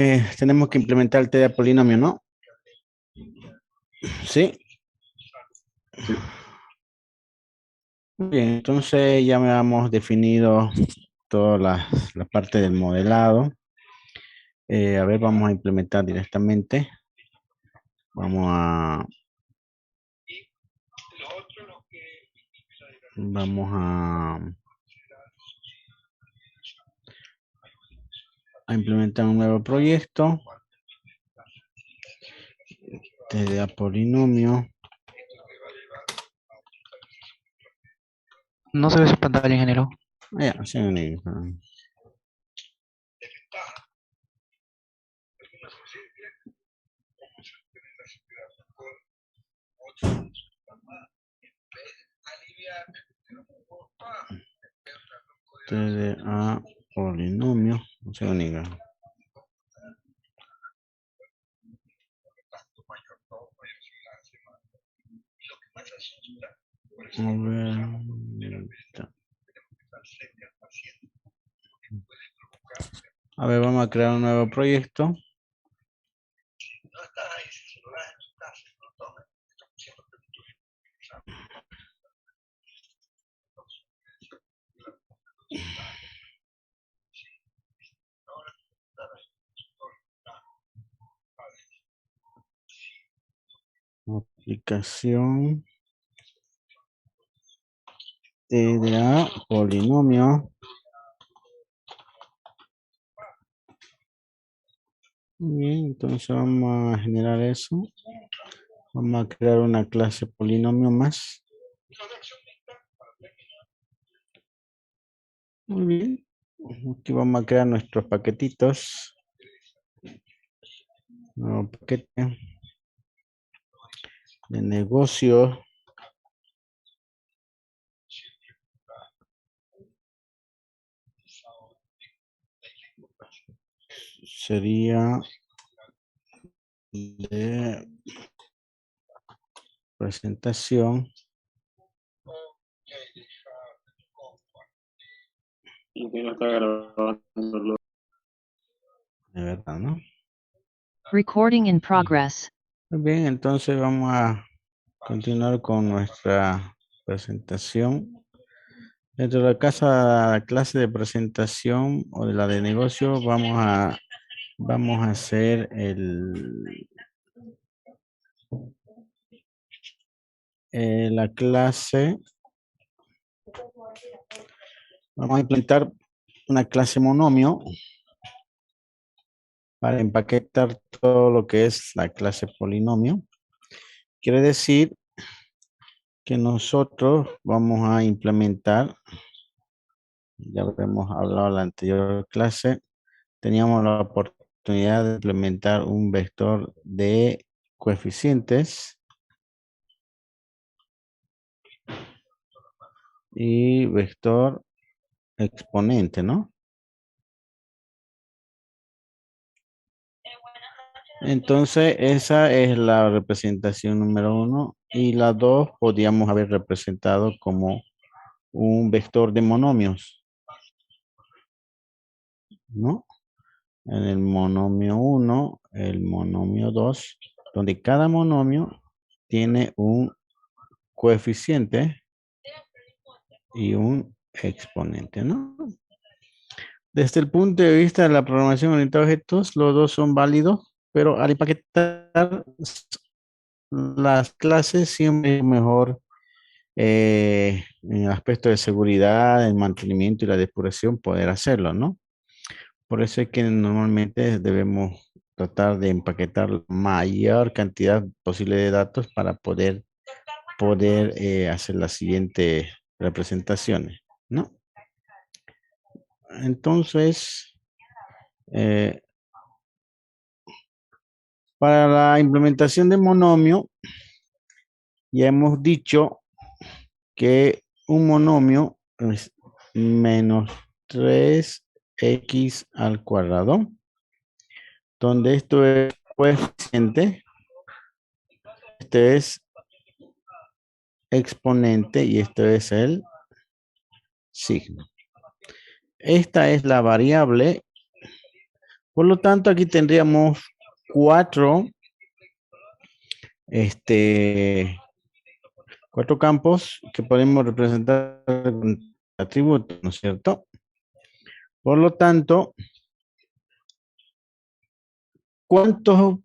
Tenemos que implementar el TDA polinomio, ¿no? Sí. Sí. Muy bien, entonces ya me hemos definido toda la parte del modelado. A ver, vamos a implementar directamente. Vamos a, vamos a implementar un nuevo proyecto. TDA polinomio. No se ve su pantalla, ingeniero. Ya, sí, TDA polinomio. No sé, única. A ver, a ver, vamos a crear un nuevo proyecto. Aplicación TDA polinomio. Muy bien, entonces vamos a generar eso. Vamos a crear una clase polinomio más. Muy bien. Aquí vamos a crear nuestros paquetitos. Nuevo paquete de negocio. Sería de presentación. Y que no está grabando. De verdad, ¿no? Recording in progress. Muy bien, entonces vamos a continuar con nuestra presentación. Dentro de la clase de presentación o de la de negocio, vamos a hacer la clase. Vamos a implementar una clase monomio para empaquetar todo lo que es la clase polinomio. Quiere decir que nosotros vamos a implementar, ya hemos hablado en la anterior clase, teníamos la oportunidad de implementar un vector de coeficientes y vector exponente, ¿no? Entonces, esa es la representación número 1 y la 2 podríamos haber representado como un vector de monomios, ¿no? En el monomio 1, el monomio 2, donde cada monomio tiene un coeficiente y un exponente, ¿no? Desde el punto de vista de la programación orientada a objetos, los dos son válidos, pero al empaquetar las clases siempre es mejor en el aspecto de seguridad, el mantenimiento y la depuración poder hacerlo, ¿no? Por eso es que normalmente debemos tratar de empaquetar la mayor cantidad posible de datos para poder hacer las siguientes representaciones, ¿no? Entonces, eh, para la implementación de monomio, ya hemos dicho que un monomio es menos 3x al cuadrado, donde esto es coeficiente, este es exponente y esto es el signo. Esta es la variable Por lo tanto, aquí tendríamos cuatro, cuatro campos que podemos representar con atributos, ¿no es cierto? Por lo tanto, ¿cuántos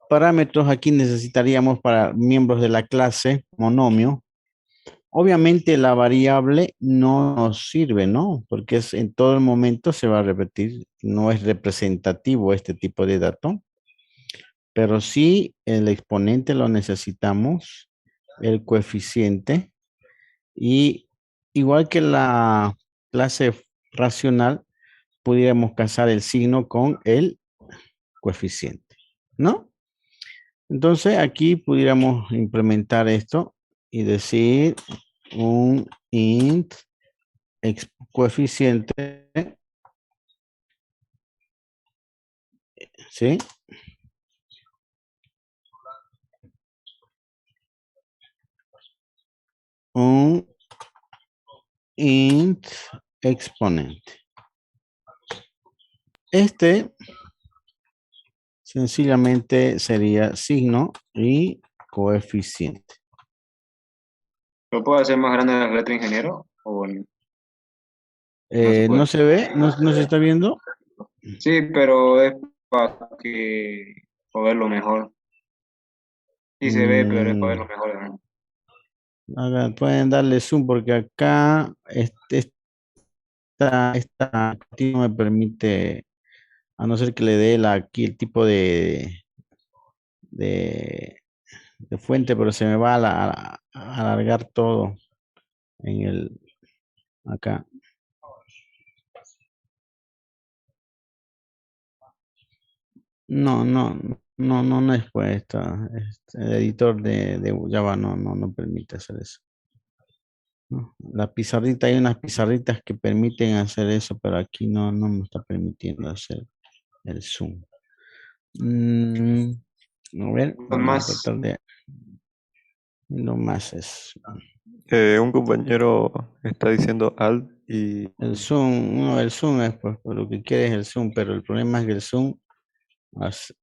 parámetros aquí necesitaríamos para miembros de la clase monomio? Obviamente la variable no nos sirve, ¿no? Porque en todo el momento se va a repetir, no es representativo este tipo de dato, pero sí el exponente lo necesitamos, el coeficiente, y igual que la clase racional, pudiéramos casar el signo con el coeficiente, ¿no? Entonces aquí pudiéramos implementar esto y decir un int coeficiente, ¿sí? Un int exponente. Este sencillamente sería signo y coeficiente. ¿Lo puedo hacer más grande la letra, ingeniero? ¿O no se ¿No puede? se ve? ¿No se está viendo? Sí, pero es para que para verlo mejor. Sí se ve, pero es para Mm, verlo mejor, ¿no? pueden darle zoom porque acá esta aquí no me permite, a no ser que le dé aquí el tipo de, de fuente, pero se me va a alargar todo en acá. No es puesta. El editor de Java no permite hacer eso. ¿No? La pizarrita, hay unas pizarritas que permiten hacer eso, pero aquí no me está permitiendo hacer el zoom. Mm, a ver, Son vamos a más, tratar de no más es Un compañero está diciendo alt y el zoom. No, el zoom es pues lo que quiere es el zoom, pero el problema es que el zoom hace-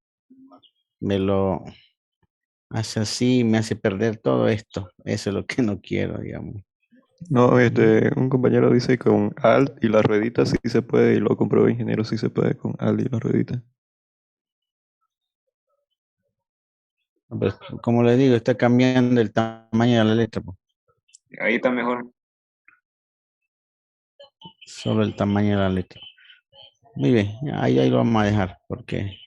me lo hace así, me hace perder todo esto. Eso es lo que no quiero, digamos. no, Ujú. un compañero dice con alt y la ruedita sí se puede y lo comprobó ingeniero sí se puede con alt y la ruedita. Pues, como le digo, está cambiando el tamaño de la letra, pues, ahí está mejor. solo el tamaño de la letra. Muy bien, ahí lo vamos a dejar, porque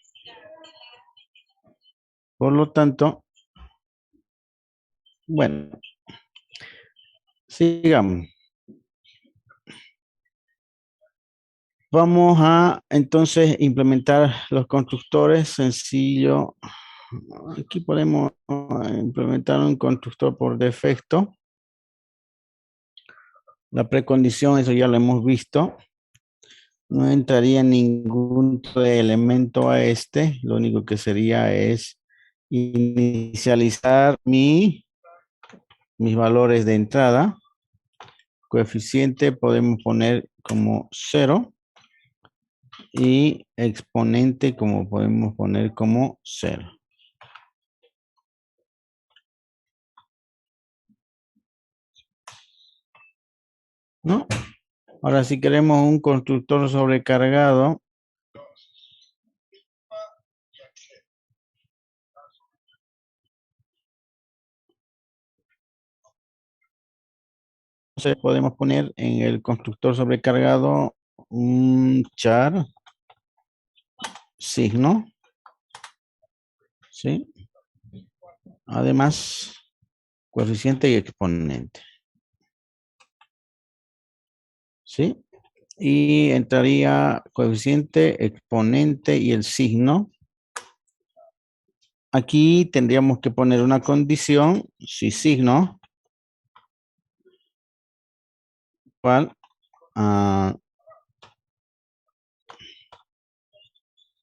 por lo tanto, bueno, sigamos. Vamos a entonces implementar los constructores sencillo. Aquí podemos implementar un constructor por defecto. La precondición, eso ya lo hemos visto. No entraría ningún tipo de elemento a este. Lo único que sería es inicializar mis valores de entrada. Coeficiente podemos poner como 0 y exponente como podemos poner como 0. ¿No? Ahora, si queremos un constructor sobrecargado, entonces podemos poner en el constructor sobrecargado un char signo, ¿sí? Además, coeficiente y exponente, ¿sí? Y entraría coeficiente, exponente y el signo. Aquí tendríamos que poner una condición, si signo, igual a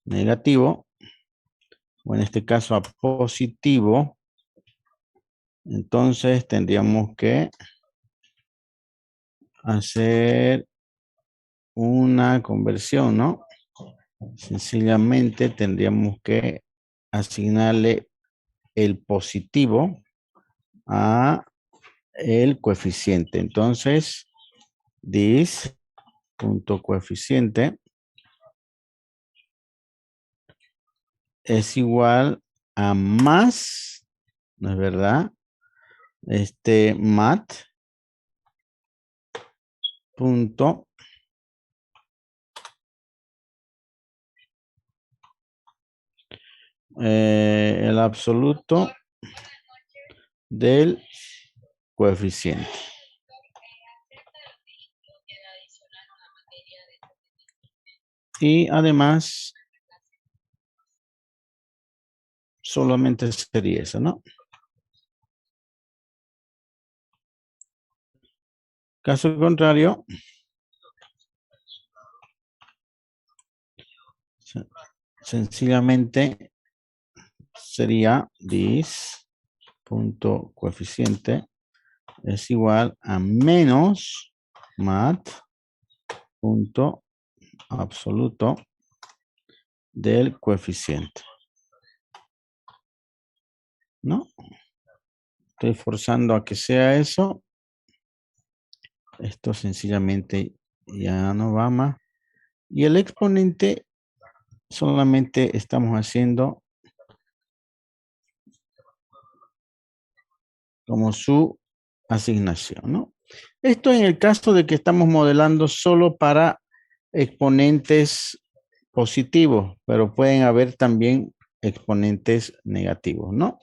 negativo, o en este caso a positivo, entonces tendríamos que hacer una conversión, ¿no? sencillamente tendríamos que asignarle el positivo a el coeficiente. Entonces, this punto coeficiente es igual a más, ¿no es verdad? Mat punto el absoluto del coeficiente. Y además, solamente sería eso, ¿no? Caso contrario, sencillamente sería this punto coeficiente es igual a menos mat punto absoluto del coeficiente. ¿No? Estoy forzando a que sea eso. Esto sencillamente ya no va más. Y el exponente solamente estamos haciendo como su asignación, ¿no? Esto en el caso de que estamos modelando solo para exponentes positivos, pero pueden haber también exponentes negativos, ¿no?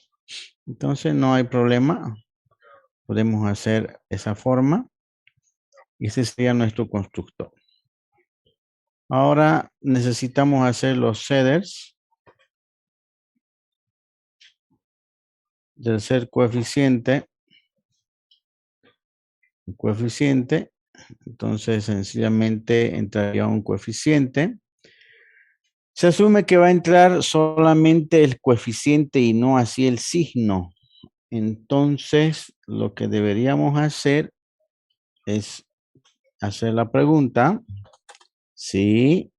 Entonces no hay problema. Podemos hacer esa forma. Y ese sería nuestro constructor. Ahora necesitamos hacer los shaders del ser coeficiente. Coeficiente. Entonces sencillamente entraría un coeficiente. Se asume que va a entrar solamente el coeficiente y no así el signo. Entonces lo que deberíamos hacer es hacer la pregunta si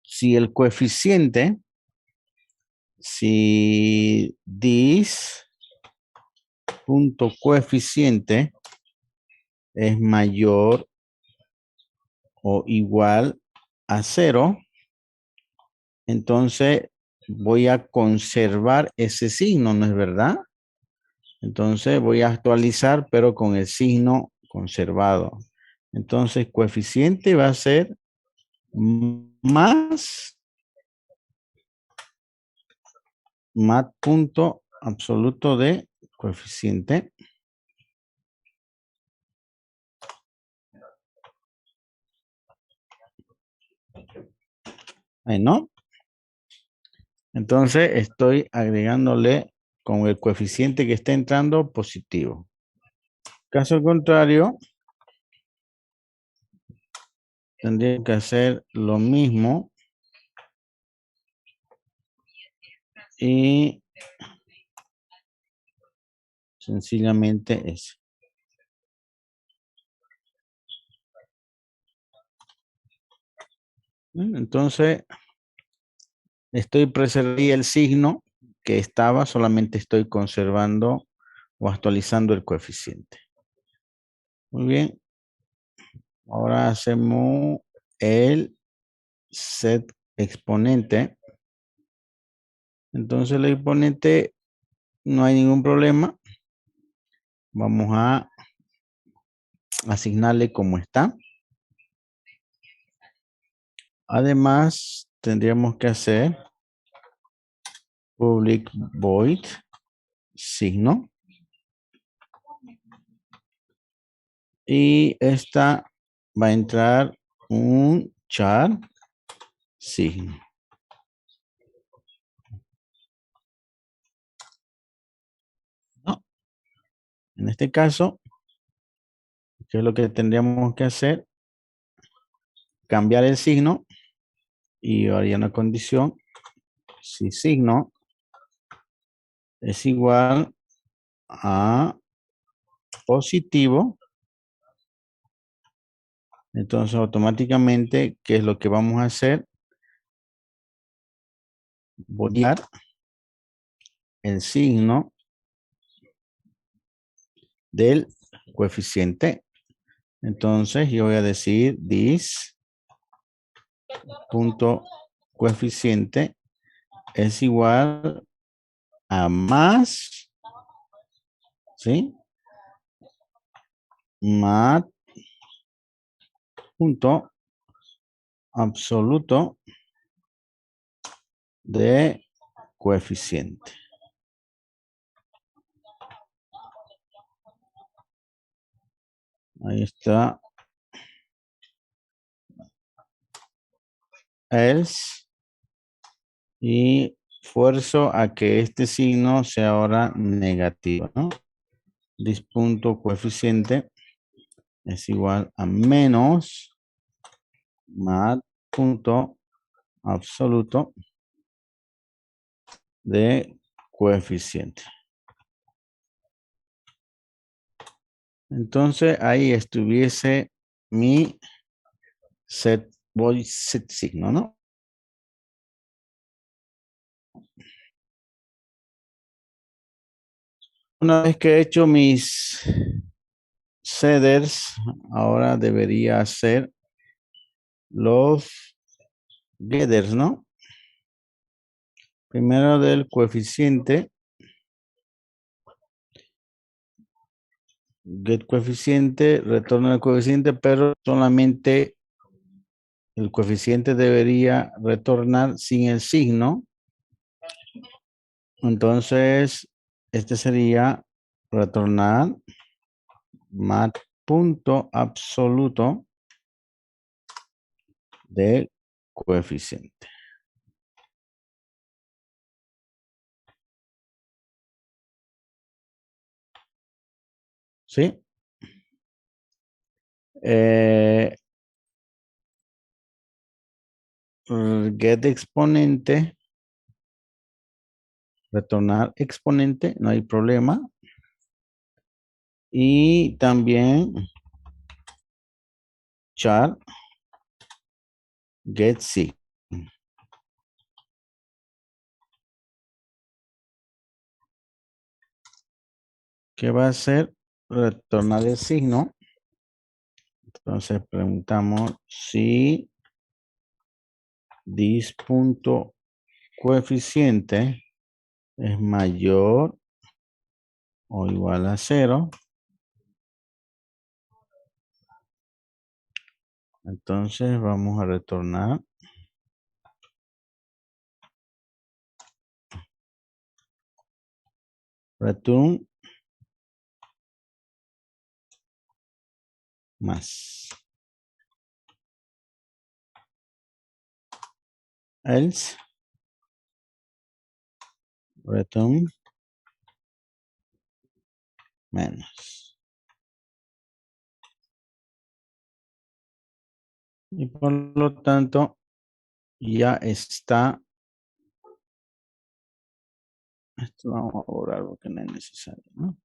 si el coeficiente, si this punto coeficiente es mayor o igual a 0, entonces voy a conservar ese signo, ¿no es verdad? Entonces voy a actualizar, pero con el signo conservado. Entonces coeficiente va a ser más mat punto absoluto de coeficiente. Ahí no. Entonces estoy agregándole con el coeficiente que está entrando positivo. Caso contrario, tendría que hacer lo mismo y sencillamente eso. Entonces, estoy preservando el signo que estaba, solamente estoy conservando o actualizando el coeficiente. Muy bien. Ahora hacemos el set exponente. Entonces el exponente no hay ningún problema. Vamos a asignarle como está. Además, tendríamos que hacer public void signo. Y esta va a entrar un char signo. ¿No? En este caso, ¿qué es lo que tendríamos que hacer? Cambiar el signo y haría una condición. Si signo es igual a positivo, entonces automáticamente, ¿qué es lo que vamos a hacer? Voy a dar el signo del coeficiente. Entonces yo voy a decir this punto coeficiente es igual a más, ¿sí? Más punto absoluto de coeficiente. Ahí está. Else. Y fuerzo a que este signo sea ahora negativo, ¿no? This punto coeficiente es igual a menos más punto absoluto de coeficiente. Entonces ahí estuviese mi set signo, ¿no? Una vez que he hecho mis setters, ahora debería hacer los getters, ¿no? Primero del coeficiente. Get coeficiente, retorno el coeficiente, pero solamente el coeficiente debería retornar sin el signo. Entonces, este sería retornar mat punto absoluto del coeficiente. ¿Sí? Get exponente, retornar exponente, no hay problema. Y también char get sig. ¿Qué va a hacer? Retornar el signo. Entonces preguntamos si this punto coeficiente es mayor o igual a 0. Entonces vamos a retornar return más. Else return menos. Y por lo tanto ya está. Esto vamos a borrar porque no es necesario, ¿no?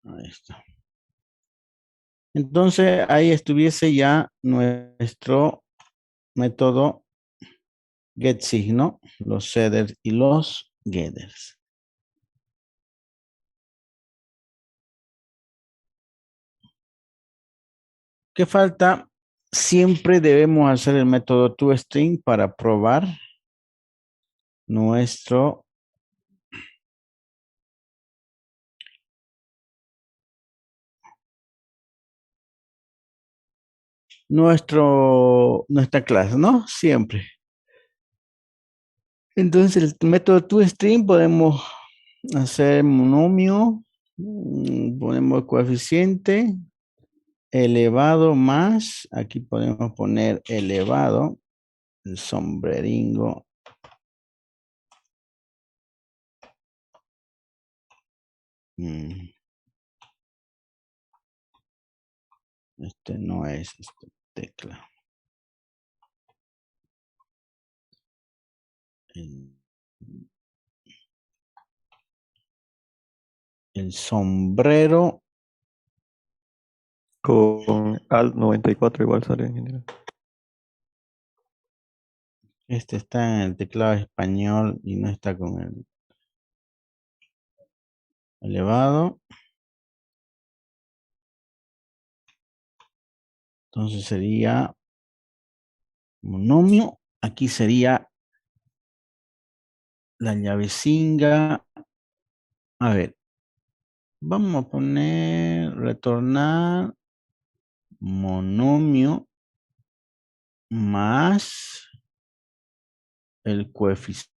Ahí está. Entonces ahí estuviese ya nuestro método get signo, los setters y los getters. ¿Qué falta? Siempre debemos hacer el método toString para probar nuestra clase, ¿no? Siempre. Entonces, el método toString podemos hacer monomio, ponemos el coeficiente elevado más, aquí podemos poner elevado, el sombreringo. Este no es esta tecla. El sombrero Con Alt 94 igual sale, ingeniero. Este está en el teclado español y no está con el elevado. Entonces sería monomio. Aquí sería la llavecinga. A ver, vamos a poner retornar monomio más el coeficiente.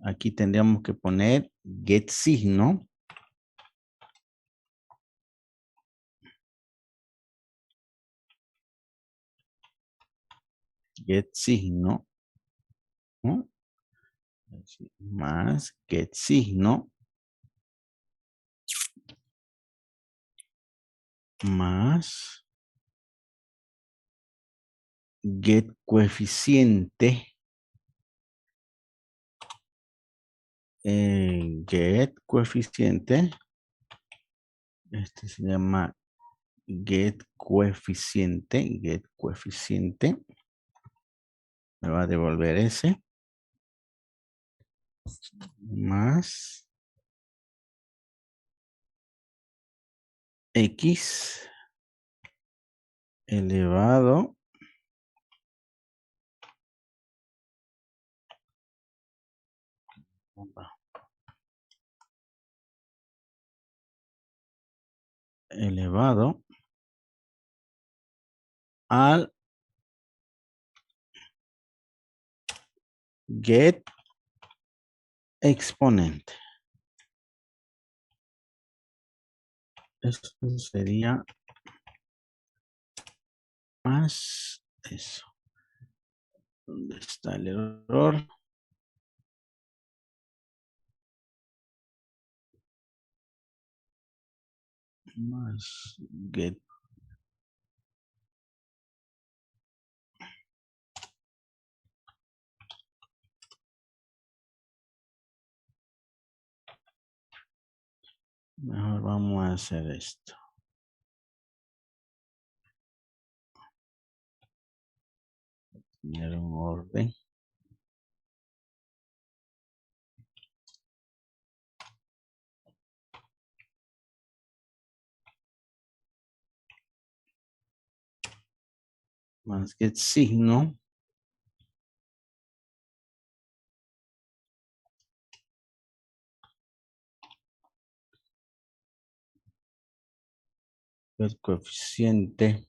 Aquí tendríamos que poner get signo. Get signo. ¿No? Más get signo. Más get coeficiente. Get coeficiente. Este se llama get coeficiente. Get coeficiente. Me va a devolver ese. Más X elevado al get exponente. Esto sería más eso. ¿Dónde está el error? Más get. Mejor vamos a hacer esto. Tener un orden. Más get signo. El coeficiente.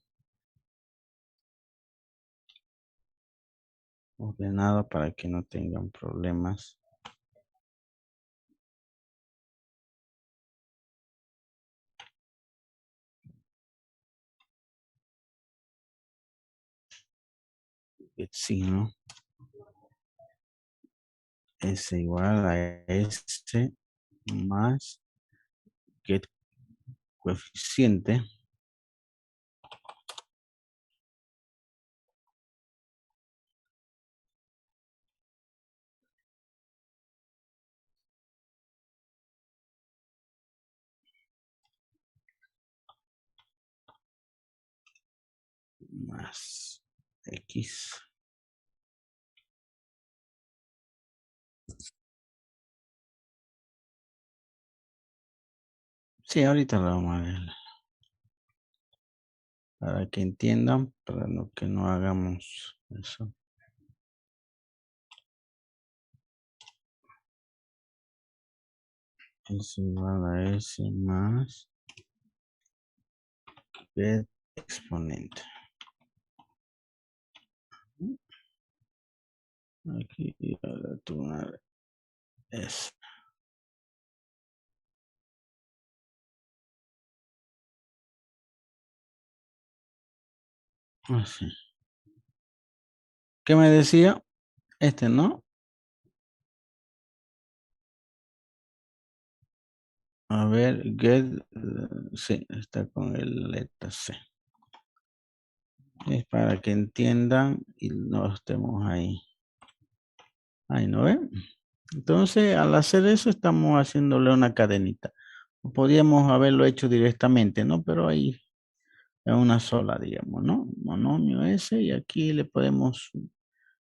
Ordenado para que no tengan problemas. Get signo es igual a S más get coeficiente más X. Sí, ahorita lo vamos a ver. Para que entiendan, para que no hagamos eso. Es igual a S más get exponente. Aquí ahora tú S. Así. ¿Qué me decía? Este, ¿no? A ver, get, sí, está con el letra C. Es para que entiendan y no estemos ahí. Ahí, ¿no ven? Entonces, al hacer eso, estamos haciéndole una cadenita. Podríamos haberlo hecho directamente, ¿no? Pero ahí es una sola, digamos, ¿no? Monomio ese y aquí le podemos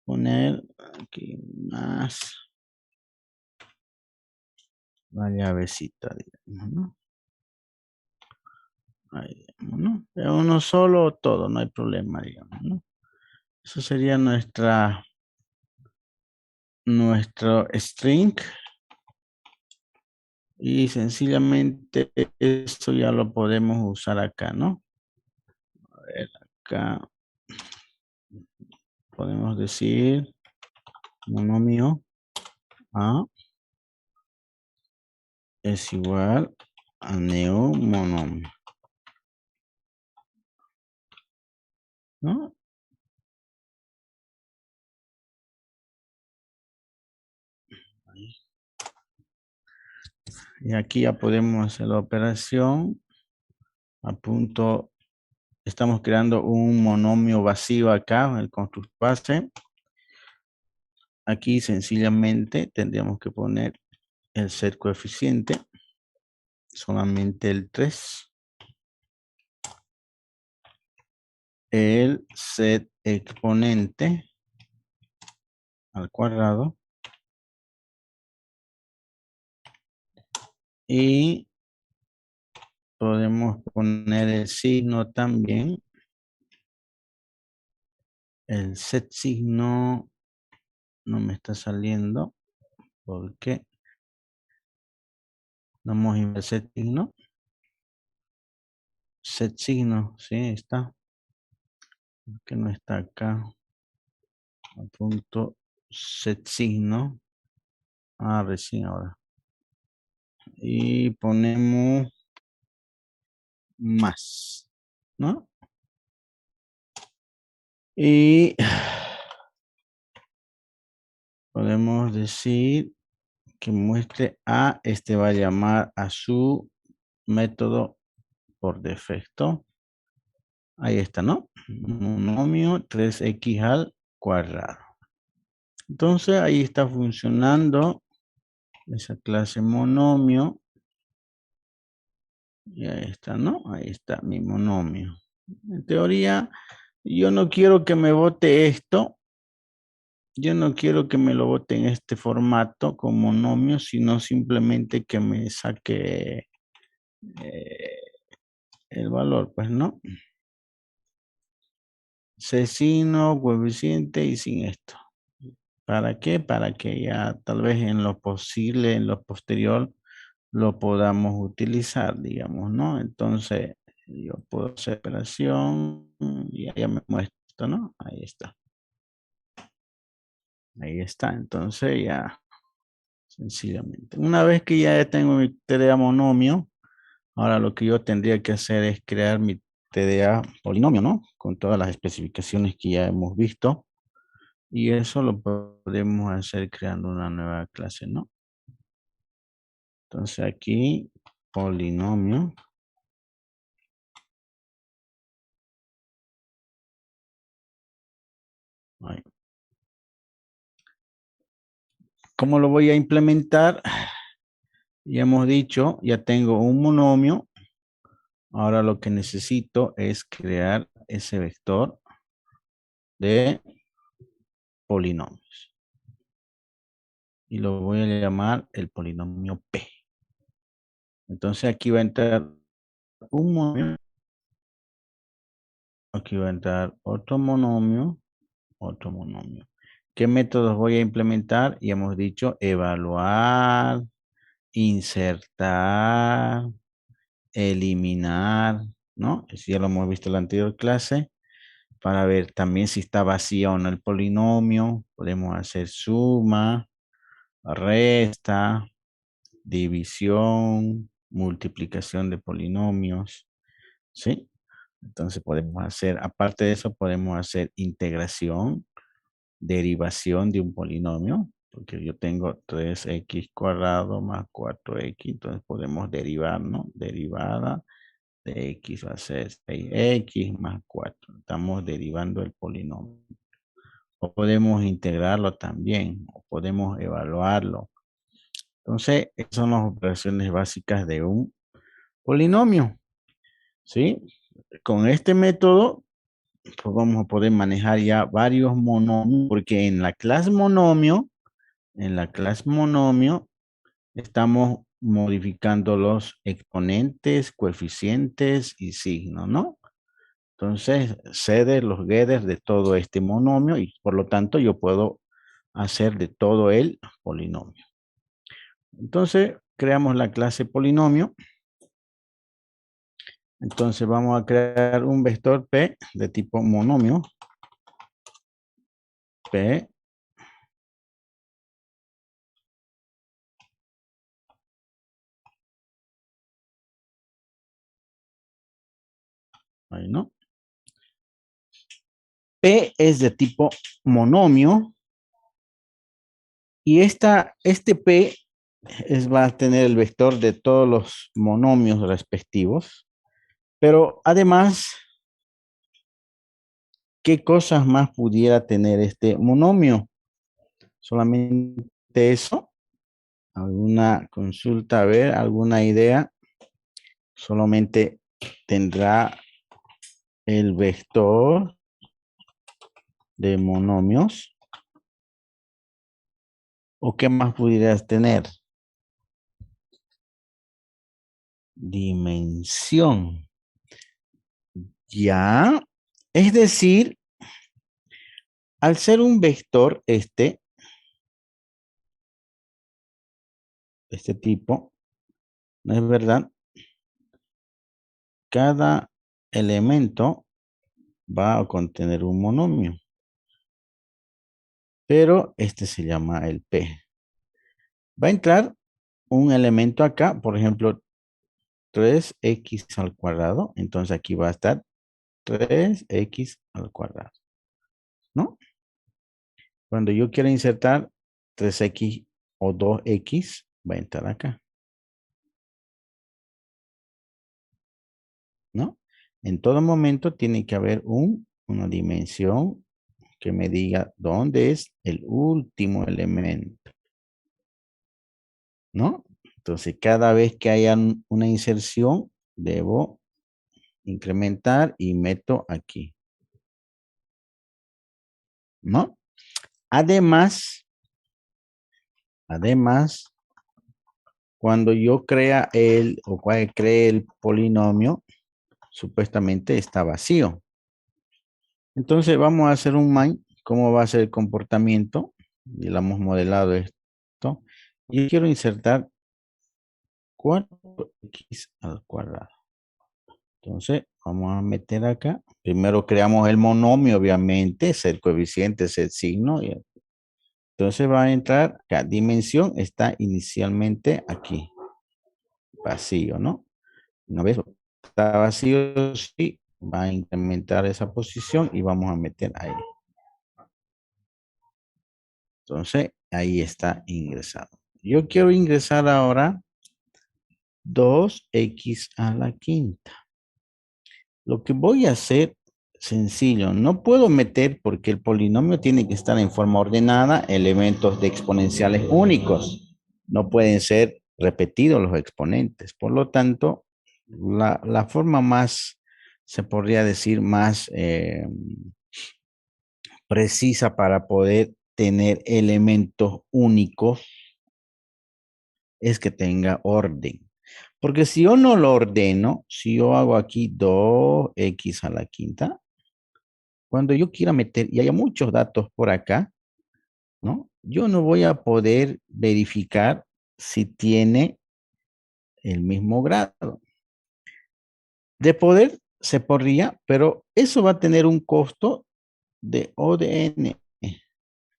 poner aquí más la llavecita, digamos, ¿no? Ahí, digamos, ¿no? Es uno solo o todo, no hay problema, digamos, ¿no? Eso sería nuestro string. Y sencillamente esto ya lo podemos usar acá, ¿no? A ver, acá podemos decir monomio A es igual a neomonomio, ¿no? Ahí. Y aquí ya podemos hacer la operación. A punto, estamos creando un monomio vacío acá en el constructor base. Aquí sencillamente tendríamos que poner el set coeficiente, solamente el 3. El set exponente al cuadrado y podemos poner el signo también. El set signo no me está saliendo porque no hemos el set signo. Set signo, sí, está. ¿Por qué no está acá? A punto set signo. Ah, recién ahora. Y ponemos más, ¿no? Y podemos decir que muestre a, este va a llamar a su método por defecto. Ahí está, ¿no? Monomio 3x al cuadrado. Entonces ahí está funcionando esa clase monomio. Y ahí está, ¿no? Ahí está mi monomio. En teoría, yo no quiero que me bote esto. Yo no quiero que me lo bote en este formato como monomio, sino simplemente que me saque el valor, pues, ¿no? Signo, coeficiente y sin esto. ¿Para qué? Para que ya tal vez en lo posible, en lo posterior, lo podamos utilizar, digamos, ¿no? Entonces, yo puedo hacer operación y ya me muestra, ¿no? Ahí está. Ahí está. Entonces, ya, sencillamente. Una vez que ya tengo mi TDA monomio, ahora lo que yo tendría que hacer es crear mi TDA polinomio, ¿no? Con todas las especificaciones que ya hemos visto. Y eso lo podemos hacer creando una nueva clase, ¿no? Entonces aquí, polinomio. Ahí. ¿Cómo lo voy a implementar? Ya hemos dicho, ya tengo un monomio. Ahora lo que necesito es crear ese vector de polinomios. Y lo voy a llamar el polinomio P. Entonces aquí va a entrar un monomio. Aquí va a entrar otro monomio. Otro monomio. ¿Qué métodos voy a implementar? Y hemos dicho evaluar, insertar, eliminar, ¿no? Eso ya lo hemos visto en la anterior clase. Para ver también si está vacío o no el polinomio. Podemos hacer suma, resta, división, multiplicación de polinomios, ¿sí? Entonces podemos hacer, aparte de eso, podemos hacer integración, derivación de un polinomio, porque yo tengo 3x cuadrado más 4x, entonces podemos derivar, ¿no? Derivada de x va a ser 6x más 4. Estamos derivando el polinomio. O podemos integrarlo también, o podemos evaluarlo. Entonces, esas son las operaciones básicas de un polinomio. ¿Sí? Con este método, pues vamos a poder manejar ya varios monomios, porque en la clase monomio, estamos modificando los exponentes, coeficientes y signos, ¿no? Entonces, sé de los getters de todo este monomio y por lo tanto yo puedo hacer de todo el polinomio. Entonces, creamos la clase polinomio. Entonces, vamos a crear un vector P de tipo monomio. P. Ahí, ¿no? P es de tipo monomio. Y este P va a tener el vector de todos los monomios respectivos. Pero además, ¿qué cosas más pudiera tener este monomio? Solamente eso. ¿Alguna consulta? A ver, ¿alguna idea? Solamente tendrá el vector de monomios. ¿O qué más pudieras tener? Dimensión. Ya. Es decir, al ser un vector este tipo, ¿no es verdad? Cada elemento va a contener un monomio. Pero este se llama el P. Va a entrar un elemento acá, por ejemplo, 3x al cuadrado. Entonces aquí va a estar 3x al cuadrado, ¿no? Cuando yo quiera insertar 3x o 2x, va a entrar acá, ¿no? En todo momento tiene que haber una dimensión que me diga dónde es el último elemento, ¿no? Entonces, cada vez que haya una inserción, debo incrementar y meto aquí, ¿no? Además, cuando yo cree el polinomio, supuestamente está vacío. Entonces vamos a hacer un mind. ¿Cómo va a ser el comportamiento? Ya lo hemos modelado esto. Yo quiero insertar 4x al cuadrado. Entonces vamos a meter acá. Primero creamos el monomio, obviamente, es el coeficiente, es el signo. Entonces va a entrar acá. Dimensión está inicialmente aquí. Vacío, ¿no? Una vez está vacío, sí, va a incrementar esa posición y vamos a meter ahí. Entonces, ahí está ingresado. Yo quiero ingresar ahora 2x a la quinta. Lo que voy a hacer, sencillo, no puedo meter porque el polinomio tiene que estar en forma ordenada, elementos de exponenciales únicos. No pueden ser repetidos los exponentes. Por lo tanto, la forma más, se podría decir, más precisa para poder tener elementos únicos es que tenga orden. Porque si yo no lo ordeno, si yo hago aquí 2x a la quinta, cuando yo quiera meter, y haya muchos datos por acá, ¿no? Yo no voy a poder verificar si tiene el mismo grado. De poder se podría, pero eso va a tener un costo de O de N.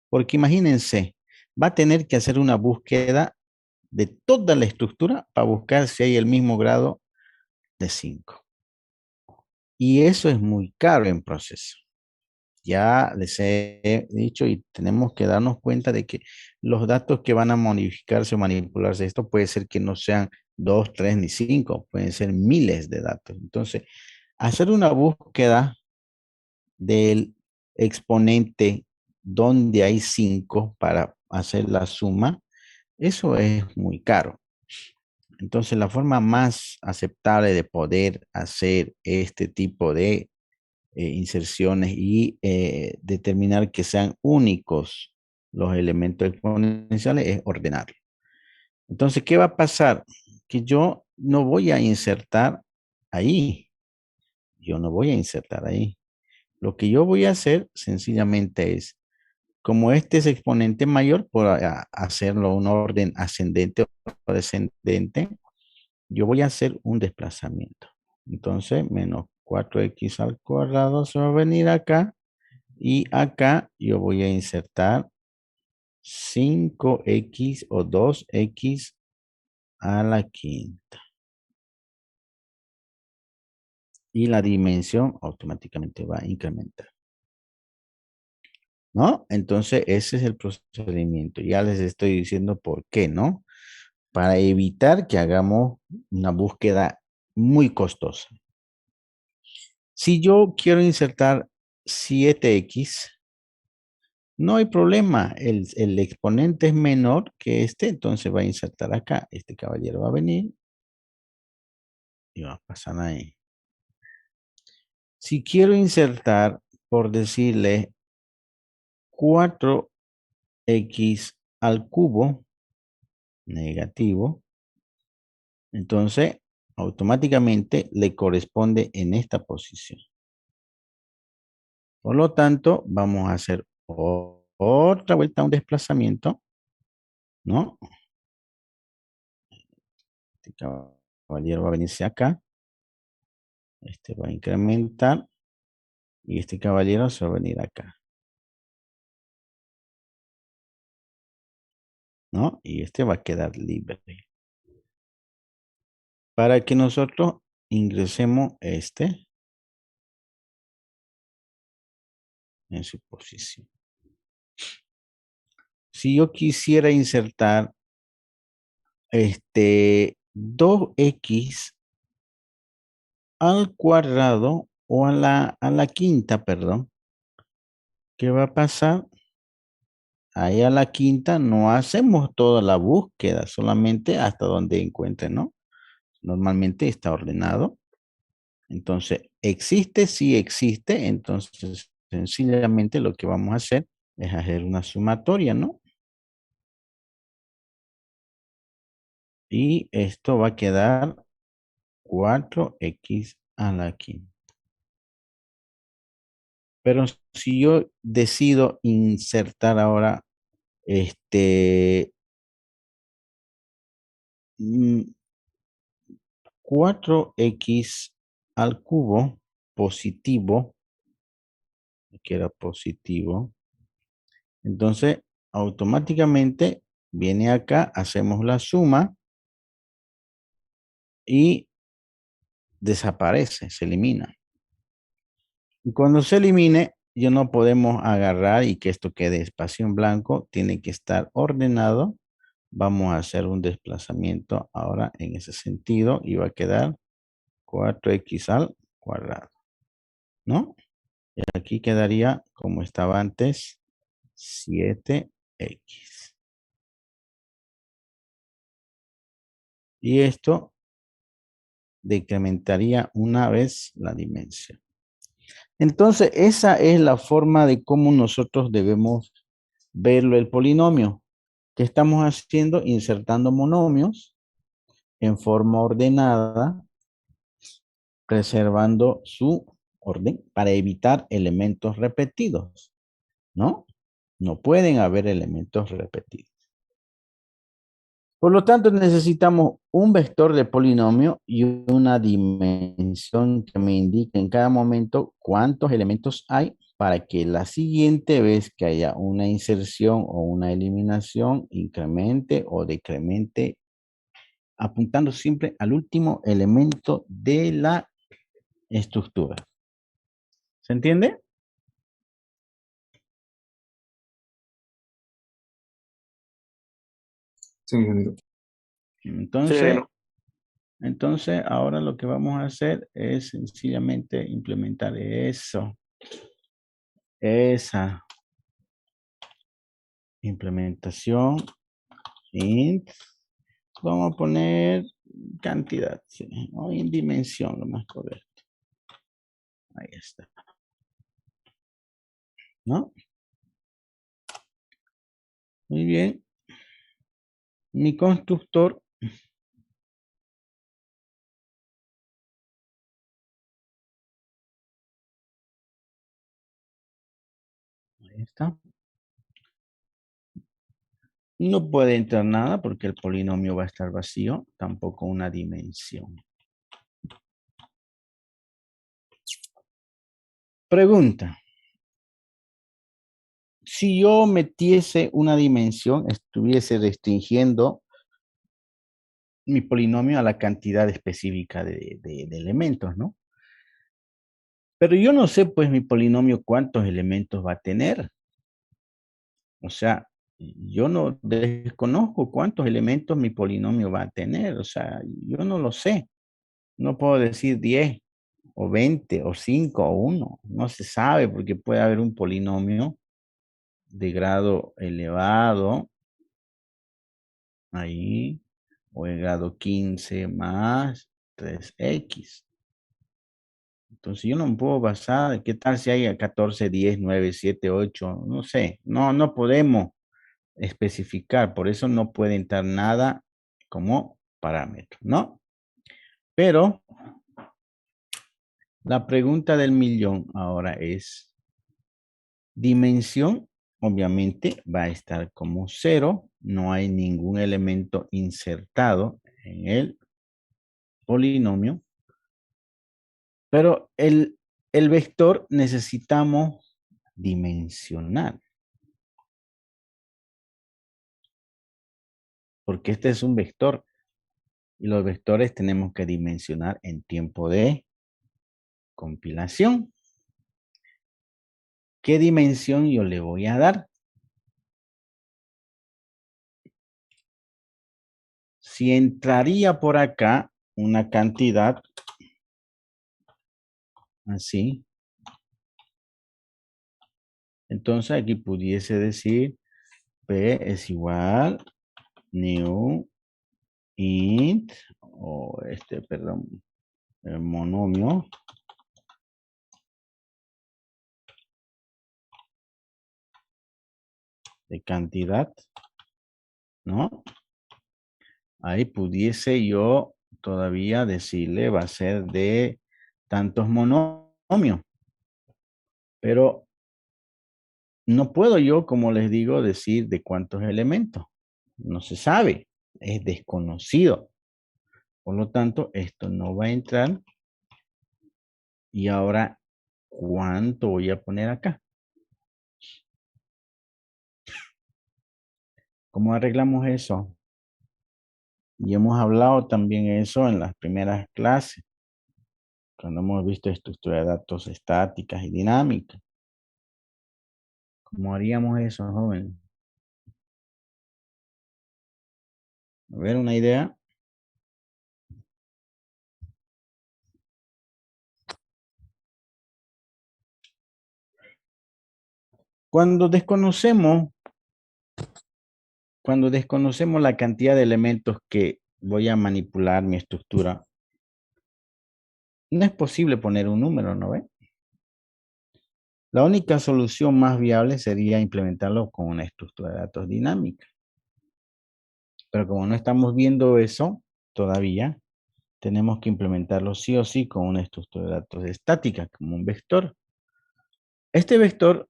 Porque imagínense, va a tener que hacer una búsqueda de toda la estructura para buscar si hay el mismo grado de 5. Y eso es muy caro en proceso. Ya les he dicho y tenemos que darnos cuenta de que los datos que van a modificarse o manipularse, esto puede ser que no sean 2, 3 ni 5, pueden ser miles de datos. Entonces, hacer una búsqueda del exponente donde hay 5 para hacer la suma, eso es muy caro. Entonces, la forma más aceptable de poder hacer este tipo de inserciones y determinar que sean únicos los elementos exponenciales es ordenarlo. Entonces, ¿qué va a pasar? Que yo no voy a insertar ahí. Yo no voy a insertar ahí. Lo que yo voy a hacer sencillamente es, como este es exponente mayor, por hacerlo un orden ascendente o descendente, yo voy a hacer un desplazamiento. Entonces, menos 4x al cuadrado se va a venir acá. Y acá yo voy a insertar 5x o 2x a la quinta. Y la dimensión automáticamente va a incrementar. ¿No? Entonces, ese es el procedimiento. Ya les estoy diciendo por qué, ¿no? Para evitar que hagamos una búsqueda muy costosa. Si yo quiero insertar 7x, no hay problema. El exponente es menor que este, entonces va a insertar acá. Este caballero va a venir y va a pasar ahí. Si quiero insertar, por decirle, 4x al cubo negativo, entonces automáticamente le corresponde en esta posición. Por lo tanto, vamos a hacer otra vuelta, un desplazamiento, ¿no? Este caballero va a venirse acá. Este va a incrementar. Y este caballero se va a venir acá. ¿No? Y este va a quedar libre. Para que nosotros ingresemos este en su posición. Si yo quisiera insertar 2x al cuadrado o a la quinta, perdón, ¿qué va a pasar? Ahí a la quinta no hacemos toda la búsqueda, solamente hasta donde encuentre, ¿no? Normalmente está ordenado. Entonces, ¿existe? Sí existe. Entonces, sencillamente lo que vamos a hacer es hacer una sumatoria, ¿no? Y esto va a quedar 4x a la quinta. Pero si yo decido insertar ahora 4x al cubo positivo, que era positivo, entonces automáticamente viene acá, hacemos la suma y desaparece, se elimina. Y cuando se elimine, ya no podemos agarrar y que esto quede espacio en blanco, tiene que estar ordenado. Vamos a hacer un desplazamiento ahora en ese sentido y va a quedar 4x al cuadrado, ¿no? Y aquí quedaría como estaba antes, 7x. Y esto decrementaría una vez la dimensión. Entonces, esa es la forma de cómo nosotros debemos verlo el polinomio. ¿Qué estamos haciendo? Insertando monomios en forma ordenada, preservando su orden para evitar elementos repetidos, ¿no? No pueden haber elementos repetidos. Por lo tanto, necesitamos un vector de polinomio y una dimensión que me indique en cada momento cuántos elementos hay para que la siguiente vez que haya una inserción o una eliminación incremente o decremente, apuntando siempre al último elemento de la estructura. ¿Se entiende? Sí, ingeniero. Entonces, ahora lo que vamos a hacer es sencillamente implementar esa implementación int Vamos a poner cantidad, sí, o en dimensión, lo más correcto. Ahí está. ¿No? Muy bien. Mi constructor ahí está. No puede entrar nada porque el polinomio va a estar vacío, tampoco una dimensión. Pregunta. Si yo metiese una dimensión, estuviese restringiendo mi polinomio a la cantidad específica de elementos, ¿no? Pero yo no sé, pues, mi polinomio cuántos elementos va a tener. O sea, yo no desconozco cuántos elementos mi polinomio va a tener. O sea, yo no lo sé. No puedo decir 10 o 20 o 5 o 1. No se sabe porque puede haber un polinomio de grado elevado ahí, o de grado 15 más 3x. Entonces yo no me puedo basar, ¿qué tal si hay 14, 10, 9, 7, 8? No sé, no podemos especificar, por eso no puede entrar nada como parámetro, ¿no? Pero la pregunta del millón ahora es, dimensión, obviamente va a estar como 0, no hay ningún elemento insertado en el polinomio, pero el vector necesitamos dimensionar, porque este es un vector y los vectores tenemos que dimensionar en tiempo de compilación. ¿Qué dimensión yo le voy a dar? Si entraría por acá una cantidad así, entonces aquí pudiese decir P es igual new int o perdón, el monomio de cantidad, ¿no? Ahí pudiese yo todavía decirle va a ser de tantos monomios, pero no puedo yo, como les digo, decir de cuántos elementos. No se sabe, es desconocido. Por lo tanto, esto no va a entrar. Y ahora, ¿cuánto voy a poner acá? ¿Cómo arreglamos eso? Y hemos hablado también eso en las primeras clases, cuando hemos visto estructura de datos estáticas y dinámicas. ¿Cómo haríamos eso, joven? A ver, una idea. Cuando desconocemos la cantidad de elementos que voy a manipular mi estructura, no es posible poner un número, ¿no ve? La única solución más viable sería implementarlo con una estructura de datos dinámica. Pero como no estamos viendo eso todavía, tenemos que implementarlo sí o sí con una estructura de datos estática, como un vector. Este vector,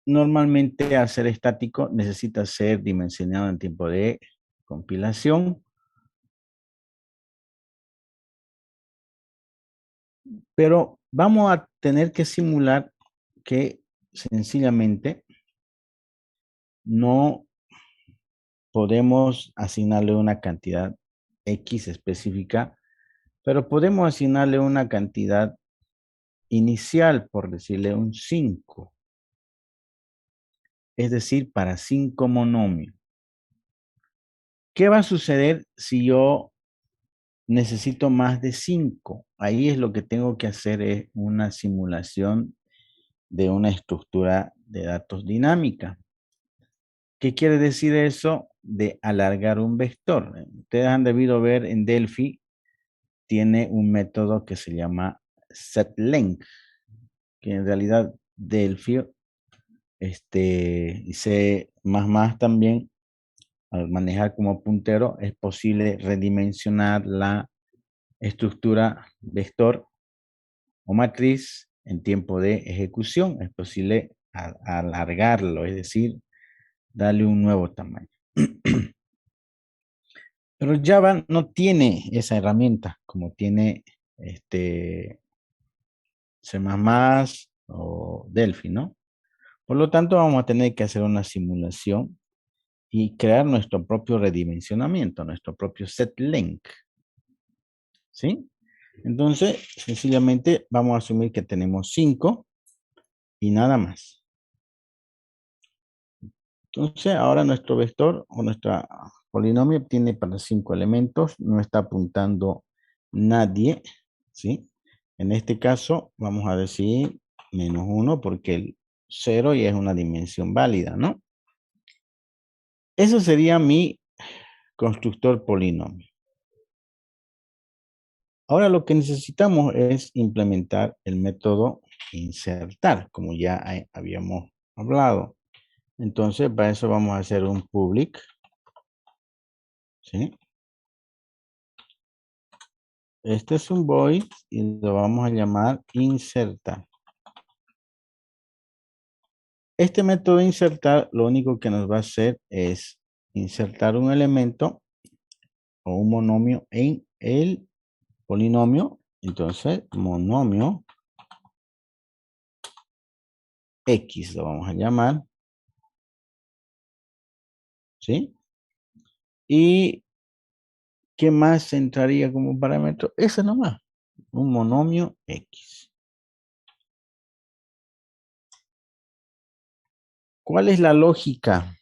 normalmente al ser estático, necesita ser dimensionado en tiempo de compilación. Pero vamos a tener que simular que sencillamente no podemos asignarle una cantidad X específica, pero podemos asignarle una cantidad inicial, por decirle un 5. Es decir, para 5 monomios. ¿Qué va a suceder si yo necesito más de 5? Ahí es lo que tengo que hacer, es una simulación de una estructura de datos dinámica. ¿Qué quiere decir eso? de alargar un vector. Ustedes han debido ver en Delphi, tiene un método que se llama setLength, que en realidad Delphi, y C++ también, al manejar como puntero, es posible redimensionar la estructura vector o matriz en tiempo de ejecución. Es posible alargarlo, es decir, darle un nuevo tamaño. Pero Java no tiene esa herramienta como tiene C++ o Delphi, ¿no? Por lo tanto, vamos a tener que hacer una simulación y crear nuestro propio redimensionamiento, nuestro propio setLength. ¿Sí? Entonces, sencillamente vamos a asumir que tenemos 5 y nada más. Entonces, ahora nuestro vector o nuestra polinomio tiene para 5 elementos, no está apuntando nadie, ¿sí? En este caso, vamos a decir -1 porque el 0 ya es una dimensión válida, ¿no? Eso sería mi constructor polinomio. Ahora lo que necesitamos es implementar el método insertar, como ya habíamos hablado. Entonces, para eso vamos a hacer un public, ¿sí? Este es un void y lo vamos a llamar insertar. Este método insertar lo único que nos va a hacer es insertar un elemento o un monomio en el polinomio. Entonces, monomio X lo vamos a llamar, ¿sí? Y ¿qué más entraría como parámetro? Ese nomás, un monomio X. ¿Cuál es la lógica?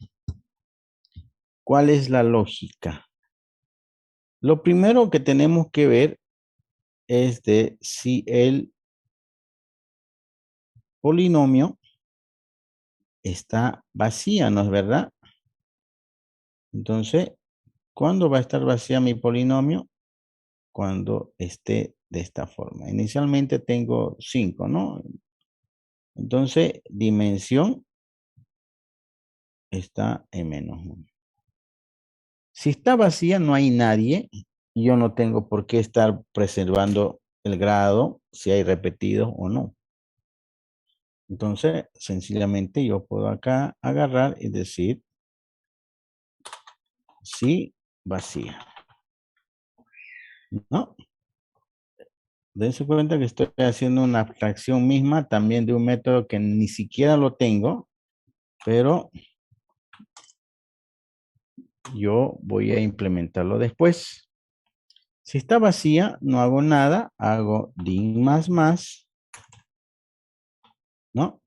¿Cuál es la lógica? Lo primero que tenemos que ver es de si el polinomio está vacía, ¿no es verdad? Entonces, ¿cuándo va a estar vacía mi polinomio? Cuando esté de esta forma. Inicialmente tengo 5, ¿no? Entonces, dimensión está en -1. Si está vacía, no hay nadie. Yo no tengo por qué estar preservando el grado, si hay repetidos o no. Entonces, sencillamente yo puedo acá agarrar y decir sí, vacía. ¿No? Dense cuenta que estoy haciendo una abstracción misma también de un método que ni siquiera lo tengo, pero yo voy a implementarlo después. Si está vacía, no hago nada, hago din más, ¿no?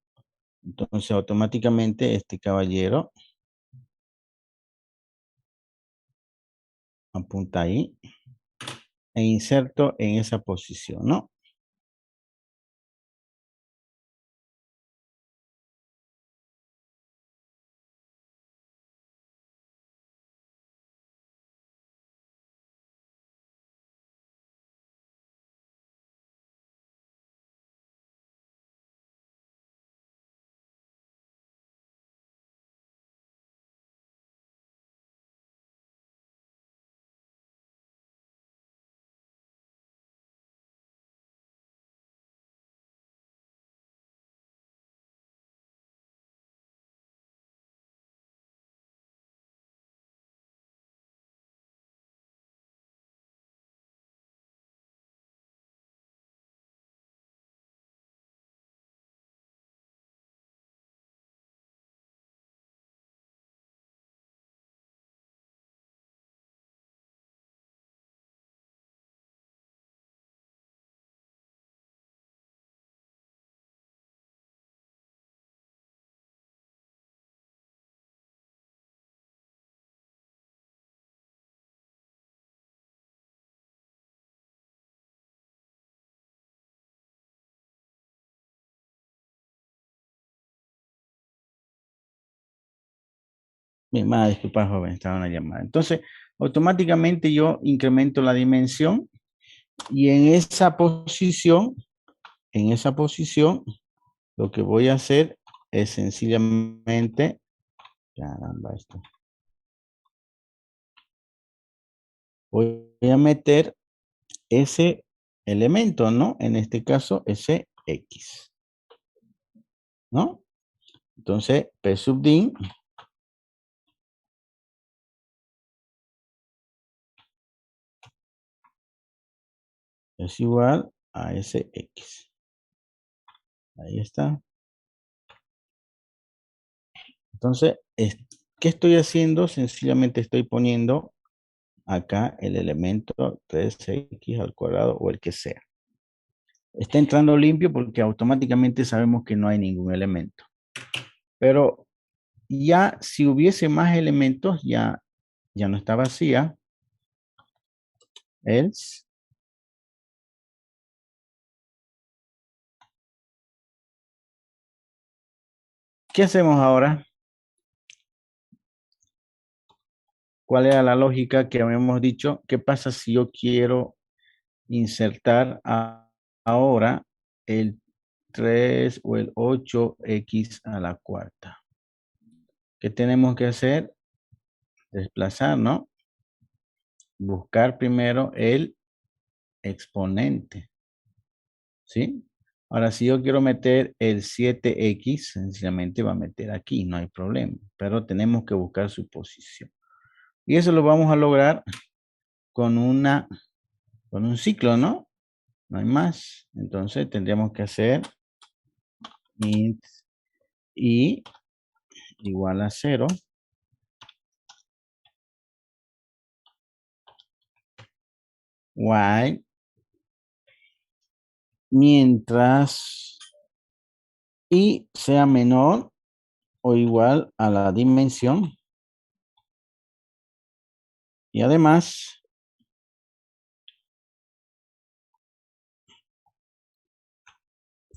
Entonces automáticamente este caballero apunta ahí e inserto en esa posición, ¿no? Me va a disculpar, joven, estaba en una llamada. Entonces, automáticamente yo incremento la dimensión y en esa posición, lo que voy a hacer es sencillamente, caramba, esto. Voy a meter ese elemento, ¿no? En este caso, ese X, ¿no? Entonces, P sub din es igual a ese X. Ahí está. Entonces, ¿qué estoy haciendo? Sencillamente estoy poniendo acá el elemento 3x al cuadrado o el que sea. Está entrando limpio porque automáticamente sabemos que no hay ningún elemento. Pero ya si hubiese más elementos, ya no está vacía. Else. ¿Qué hacemos ahora? ¿Cuál era la lógica que habíamos dicho? ¿Qué pasa si yo quiero insertar ahora el 3 o el 8x a la cuarta? ¿Qué tenemos que hacer? Desplazar, ¿no? Buscar primero el exponente, ¿sí? Ahora, si yo quiero meter el 7x, sencillamente va a meter aquí, no hay problema, pero tenemos que buscar su posición. Y eso lo vamos a lograr con un ciclo, ¿no? No hay más. Entonces tendríamos que hacer int i igual a 0. While mientras i sea menor o igual a la dimensión. Y además,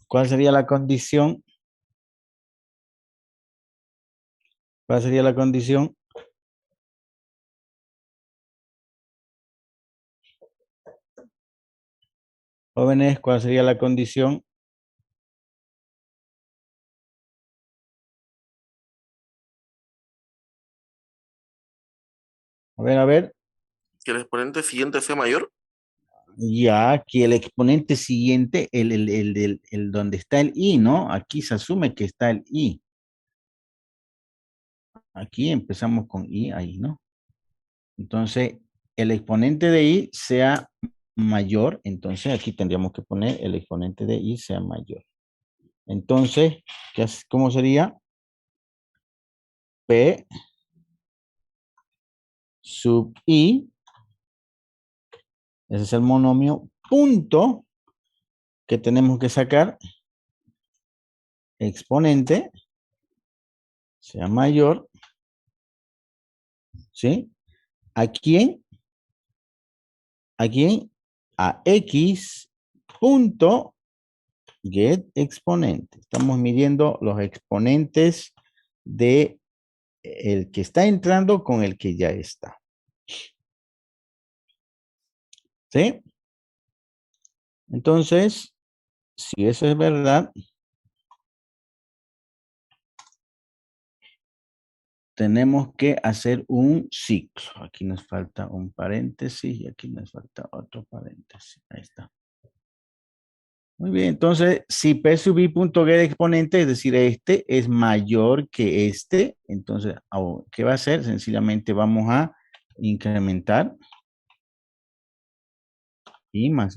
¿cuál sería la condición? ¿Cuál sería la condición? Jóvenes, ¿cuál sería la condición? A ver. Que el exponente siguiente sea mayor. Ya que el exponente siguiente, el donde está el i, ¿no? Aquí se asume que está el i. Aquí empezamos con i, ahí, ¿no? Entonces, el exponente de i sea mayor, entonces aquí tendríamos que poner el exponente de i sea mayor. Entonces, ¿cómo sería? P sub i, ese es el monomio, punto, que tenemos que sacar, exponente, sea mayor, ¿sí? ¿A quién? ¿A quién? A x punto get exponente. Estamos midiendo los exponentes de el que está entrando con el que ya está. ¿Sí? Entonces, si eso es verdad, tenemos que hacer un ciclo. Aquí nos falta un paréntesis y aquí nos falta otro paréntesis. Ahí está. Muy bien, entonces, si P sub i punto get exponente, es decir, este es mayor que este, entonces, ¿qué va a hacer? Sencillamente vamos a incrementar y más.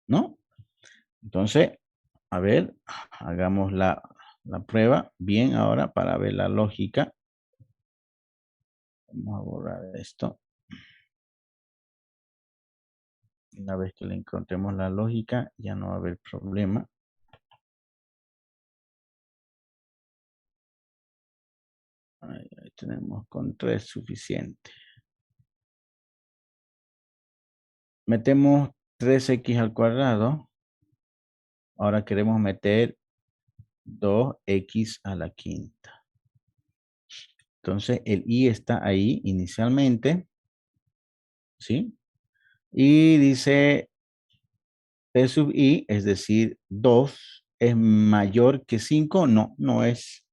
¿No? Entonces, a ver, hagamos la prueba bien ahora para ver la lógica. Vamos a borrar esto. Una vez que le encontremos la lógica, ya no va a haber problema. Ahí tenemos con 3 suficiente. Metemos 3x al cuadrado. Ahora queremos meter 2x a la quinta. Entonces, el I está ahí inicialmente, ¿sí? Y dice P sub I, es decir, 2 es mayor que 5. No, no es.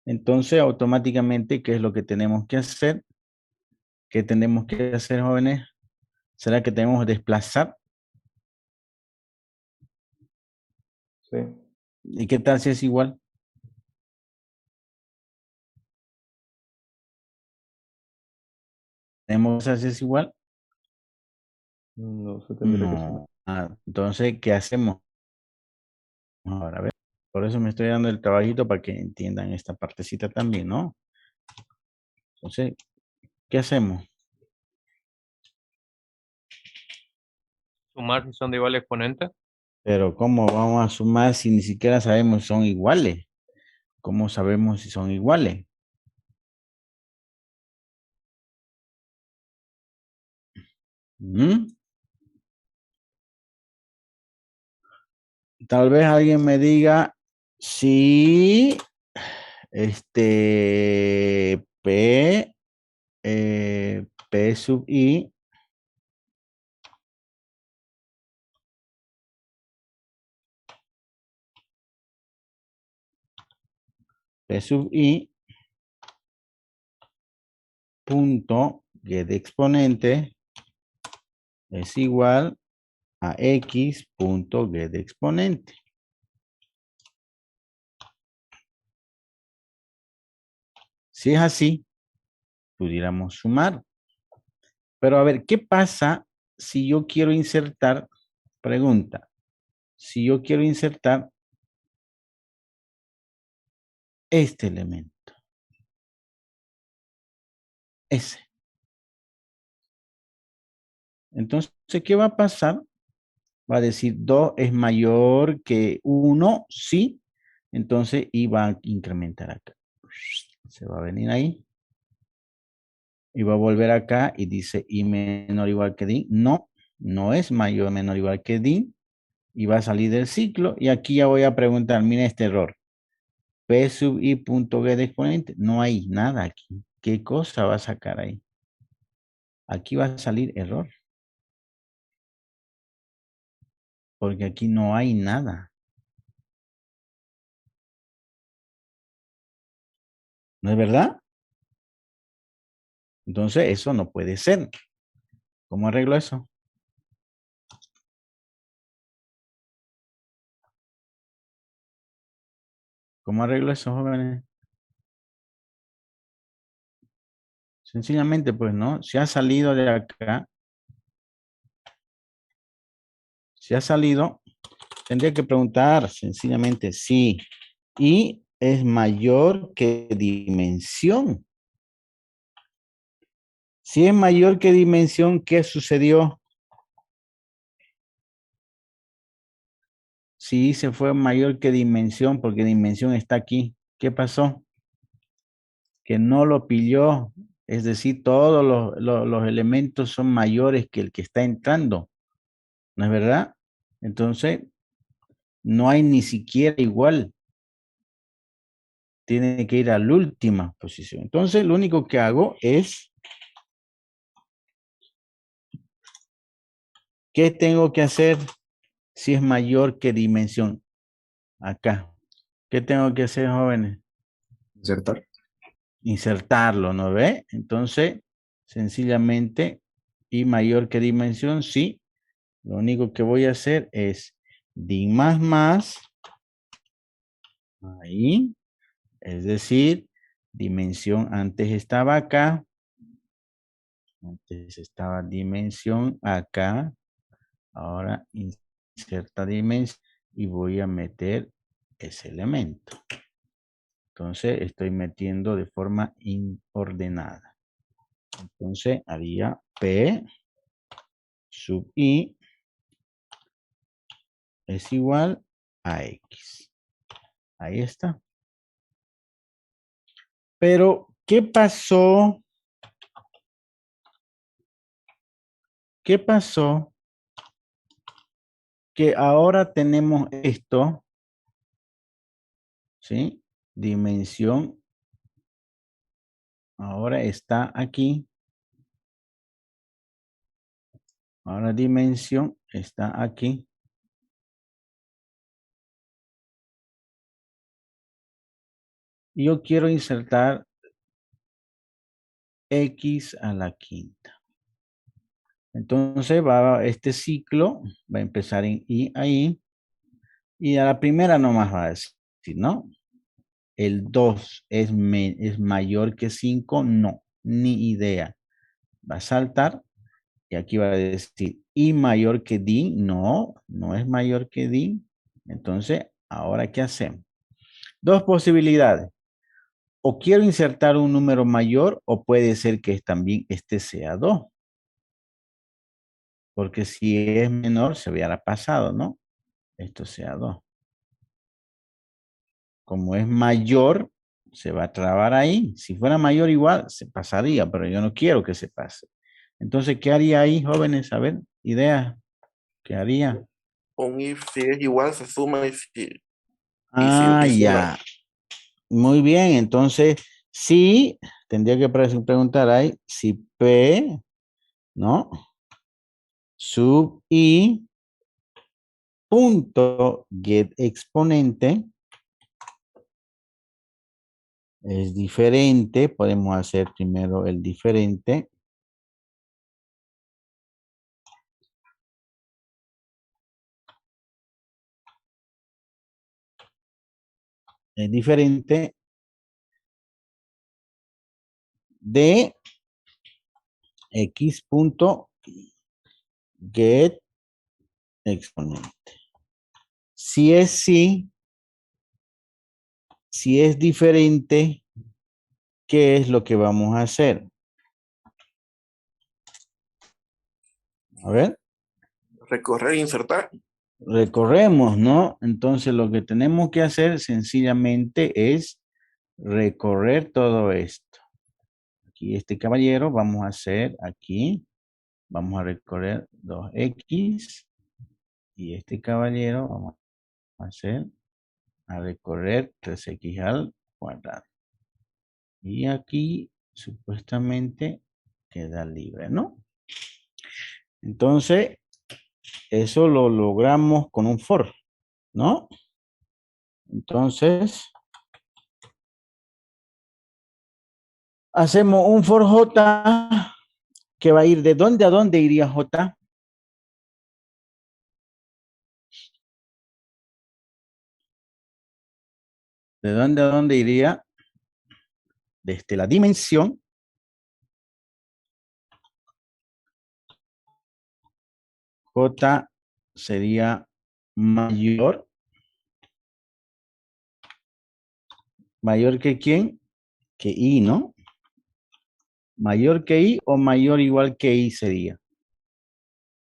Entonces, automáticamente, ¿qué es lo que tenemos que hacer? ¿Qué tenemos que hacer, jóvenes? ¿Será que tenemos que desplazar? Sí. ¿Y qué tal si es igual? ¿Tenemos que hacer si es igual? No se tendría que sumar. No. Ah, entonces, ¿qué hacemos? Ahora, a ver. Por eso me estoy dando el trabajito para que entiendan esta partecita también, ¿no? Entonces, ¿qué hacemos? Sumar si son de igual exponente. Pero ¿cómo vamos a sumar si ni siquiera sabemos si son iguales? ¿Cómo sabemos si son iguales? ¿Mm? Tal vez alguien me diga si P sub I P sub I punto get exponente es igual a X punto get exponente. Si es así, pudiéramos sumar. Pero a ver, ¿qué pasa si yo quiero insertar? Pregunta. Si yo quiero insertar este elemento, ese. Entonces, ¿qué va a pasar? Va a decir 2 es mayor que 1, sí. Entonces, y va a incrementar acá. Se va a venir ahí. Y va a volver acá y dice y menor o igual que din. No, no es mayor o menor o igual que din. Y va a salir del ciclo. Y aquí ya voy a preguntar, mira este error. P sub I punto G de exponente. No hay nada aquí. ¿Qué cosa va a sacar ahí? Aquí va a salir error. Porque aquí no hay nada. ¿No es verdad? Entonces, eso no puede ser. ¿Cómo arreglo eso? ¿Cómo arreglo eso, jóvenes? Sencillamente, pues, ¿no? Si ha salido de acá, si ha salido, tendría que preguntar sencillamente si y es mayor que dimensión. Si es mayor que dimensión, ¿qué sucedió? Si se fue mayor que dimensión, porque dimensión está aquí, ¿qué pasó? Que no lo pilló, es decir, todos los elementos son mayores que el que está entrando, ¿no es verdad? Entonces, no hay ni siquiera igual, tiene que ir a la última posición. Entonces, lo único que hago es, ¿qué tengo que hacer si es mayor que dimensión? Acá. ¿Qué tengo que hacer, jóvenes? Insertar. Insertarlo, ¿no ve? Entonces, sencillamente, y mayor que dimensión, sí. Lo único que voy a hacer es din más, ahí, es decir, dimensión antes estaba acá, antes estaba dimensión acá, ahora inserta dimensión y voy a meter ese elemento. Entonces estoy metiendo de forma ordenada. Entonces haría P sub I es igual a X. Ahí está. Pero, ¿qué pasó? ¿Qué pasó? Que ahora tenemos esto, ¿sí? Dimensión ahora está aquí. Ahora dimensión está aquí. Y yo quiero insertar X a la quinta. Entonces este ciclo va a empezar en I ahí. Y a la primera nomás va a decir, ¿no? El 2 es mayor que 5, no, ni idea. Va a saltar y aquí va a decir I mayor que D, no, no es mayor que D. Entonces, ¿ahora qué hacemos? Dos posibilidades. O quiero insertar un número mayor o puede ser que también este sea 2. Porque si es menor se hubiera pasado, ¿no? Esto sea 2. Como es mayor, se va a trabar ahí. Si fuera mayor igual, se pasaría, pero yo no quiero que se pase. Entonces, ¿qué haría ahí, jóvenes? A ver, idea. ¿Qué haría? Un if si es igual, se suma y si es Ah, disonar. ya. Muy bien. Entonces, sí, tendría que preguntar ahí si P, ¿no? Sub I punto get exponente es diferente. Podemos hacer primero el diferente. Es diferente de x punto get exponente. Si es sí, si es diferente, ¿qué es lo que vamos a hacer? A ver, Recorrer e insertar. recorremos, ¿no? Entonces lo que tenemos que hacer sencillamente es recorrer todo esto. Aquí este caballero vamos a hacer aquí, vamos a recorrer 2x y este caballero vamos a hacer a recorrer 3x al cuadrado. Y aquí supuestamente queda libre, ¿no? Entonces, eso lo logramos con un for, ¿no? Entonces, hacemos un for j que va a ir de dónde a dónde iría j. ¿De dónde a dónde iría? Desde la dimensión. J sería mayor. ¿Mayor que quién? Que I, ¿no? Mayor que I o mayor igual que I sería.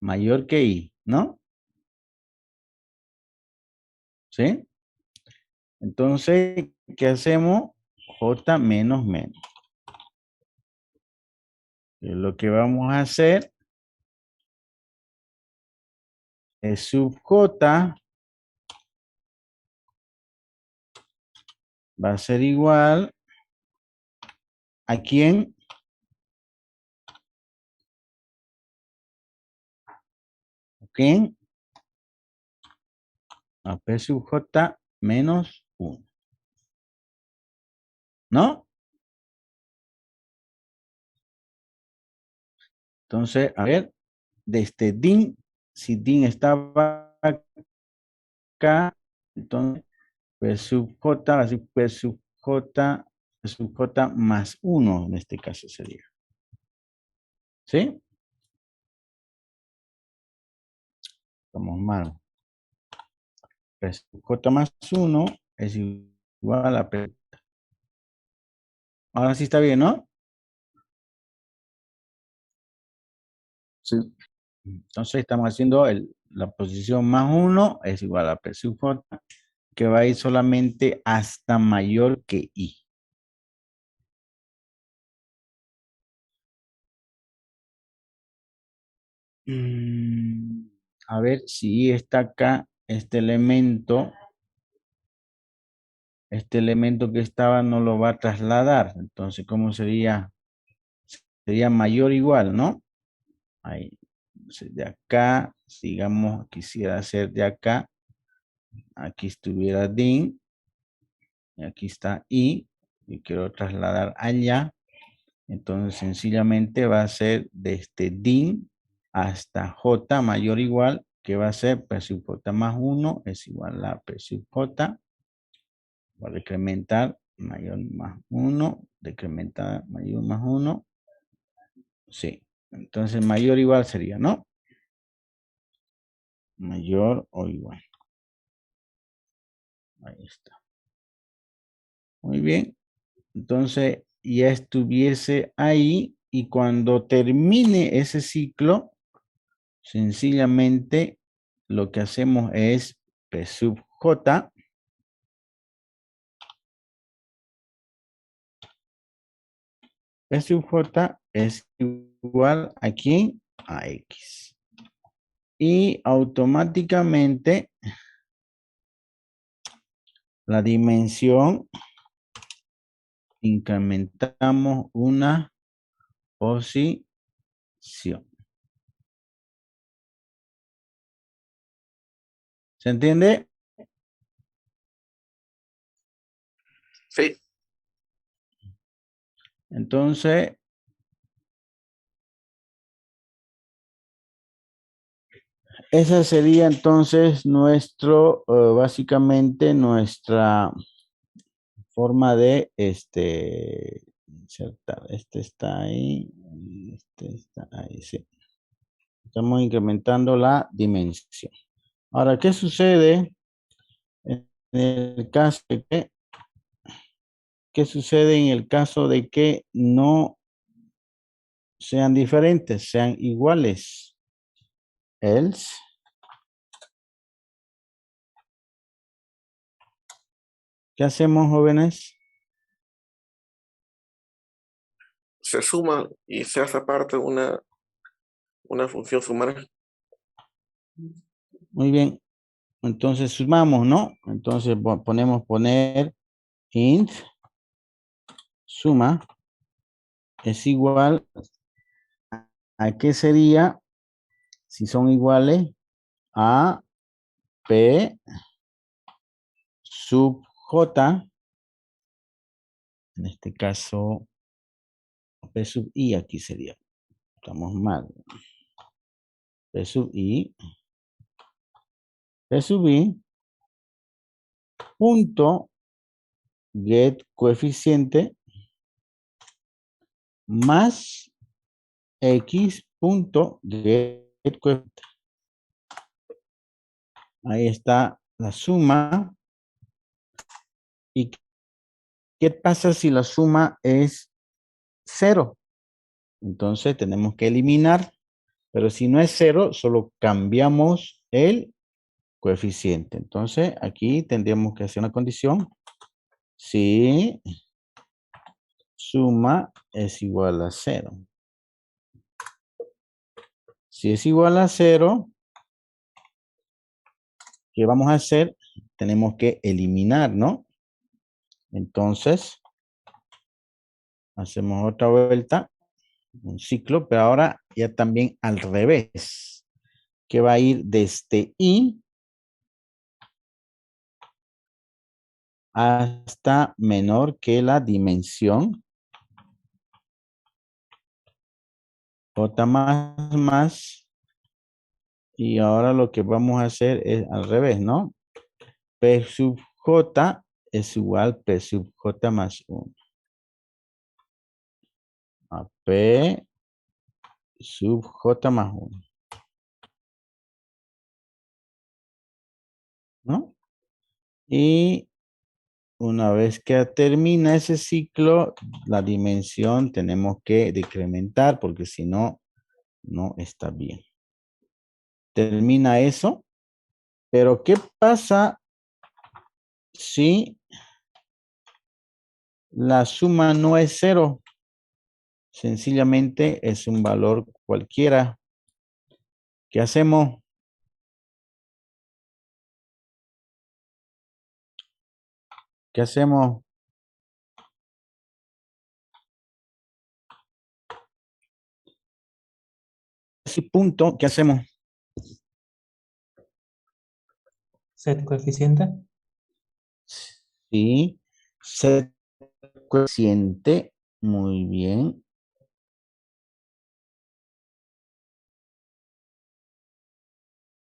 Mayor que I, ¿no? ¿Sí? Entonces, ¿qué hacemos? J menos menos. Lo que vamos a hacer es sub J va a ser igual a quién? ¿A quién? A P sub J menos 1. ¿No? Entonces, a ver, desde DIN, si DIN estaba acá, entonces P sub J va a ser P sub J más 1 en este caso sería. ¿Sí? Estamos mal. P sub J más 1 es igual a P. Ahora sí está bien, ¿no? Sí. Entonces estamos haciendo la posición más 1 es igual a P sub J, que va a ir solamente hasta mayor que I. A ver si I está acá, este elemento este elemento que estaba no lo va a trasladar. Entonces, ¿cómo sería? Sería mayor o igual, ¿no? Ahí. Entonces, de acá, digamos, quisiera hacer de acá. Aquí estuviera din. Y aquí está i. Y quiero trasladar allá. Entonces, sencillamente va a ser desde din hasta j mayor o igual, que va a ser P sub j más 1 es igual a P sub j. Va a decrementar mayor más 1, decrementar mayor más 1. Sí, entonces mayor o igual sería, ¿no? Mayor o igual. Ahí está. Muy bien. Entonces ya estuviese ahí y cuando termine ese ciclo, sencillamente lo que hacemos es P sub J. P sub J es igual a ¿quién? A X. Y automáticamente la dimensión incrementamos una posición. ¿Se entiende? Sí, Entonces, esa sería entonces básicamente nuestra forma de insertar. Este está ahí, este está ahí, sí. Estamos incrementando la dimensión. Ahora, ¿qué sucede en el caso de que, qué sucede en el caso de que no sean diferentes, sean iguales? Else, ¿qué hacemos, jóvenes? se suma y se hace aparte una función sumar. Muy bien. Entonces sumamos, ¿no? Entonces poner int suma es igual a qué sería si son iguales a P sub J, en este caso P sub I aquí sería. Estamos mal. P sub I. P sub I punto get coeficiente más X punto get coeficiente. Ahí está la suma. ¿Y qué pasa si la suma es 0? Entonces tenemos que eliminar, pero si no es 0, solo cambiamos el coeficiente. Entonces aquí tendríamos que hacer una condición. Si suma es igual a 0. Si es igual a 0, ¿qué vamos a hacer? Tenemos que eliminar, ¿no? Entonces, hacemos otra vuelta, un ciclo, pero ahora ya también al revés, que va a ir desde I hasta menor que la dimensión J más, y ahora lo que vamos a hacer es al revés, ¿no? P sub J es igual a P sub J más 1. A P sub J más 1. ¿No? Y una vez que termina ese ciclo, la dimensión tenemos que decrementar porque si no, no está bien. Termina eso, pero ¿qué pasa si la suma no es 0? Sencillamente es un valor cualquiera. ¿Qué hacemos? ¿Qué hacemos? Ese punto, ¿qué hacemos? Set coeficiente. Sí, set coeficiente, muy bien.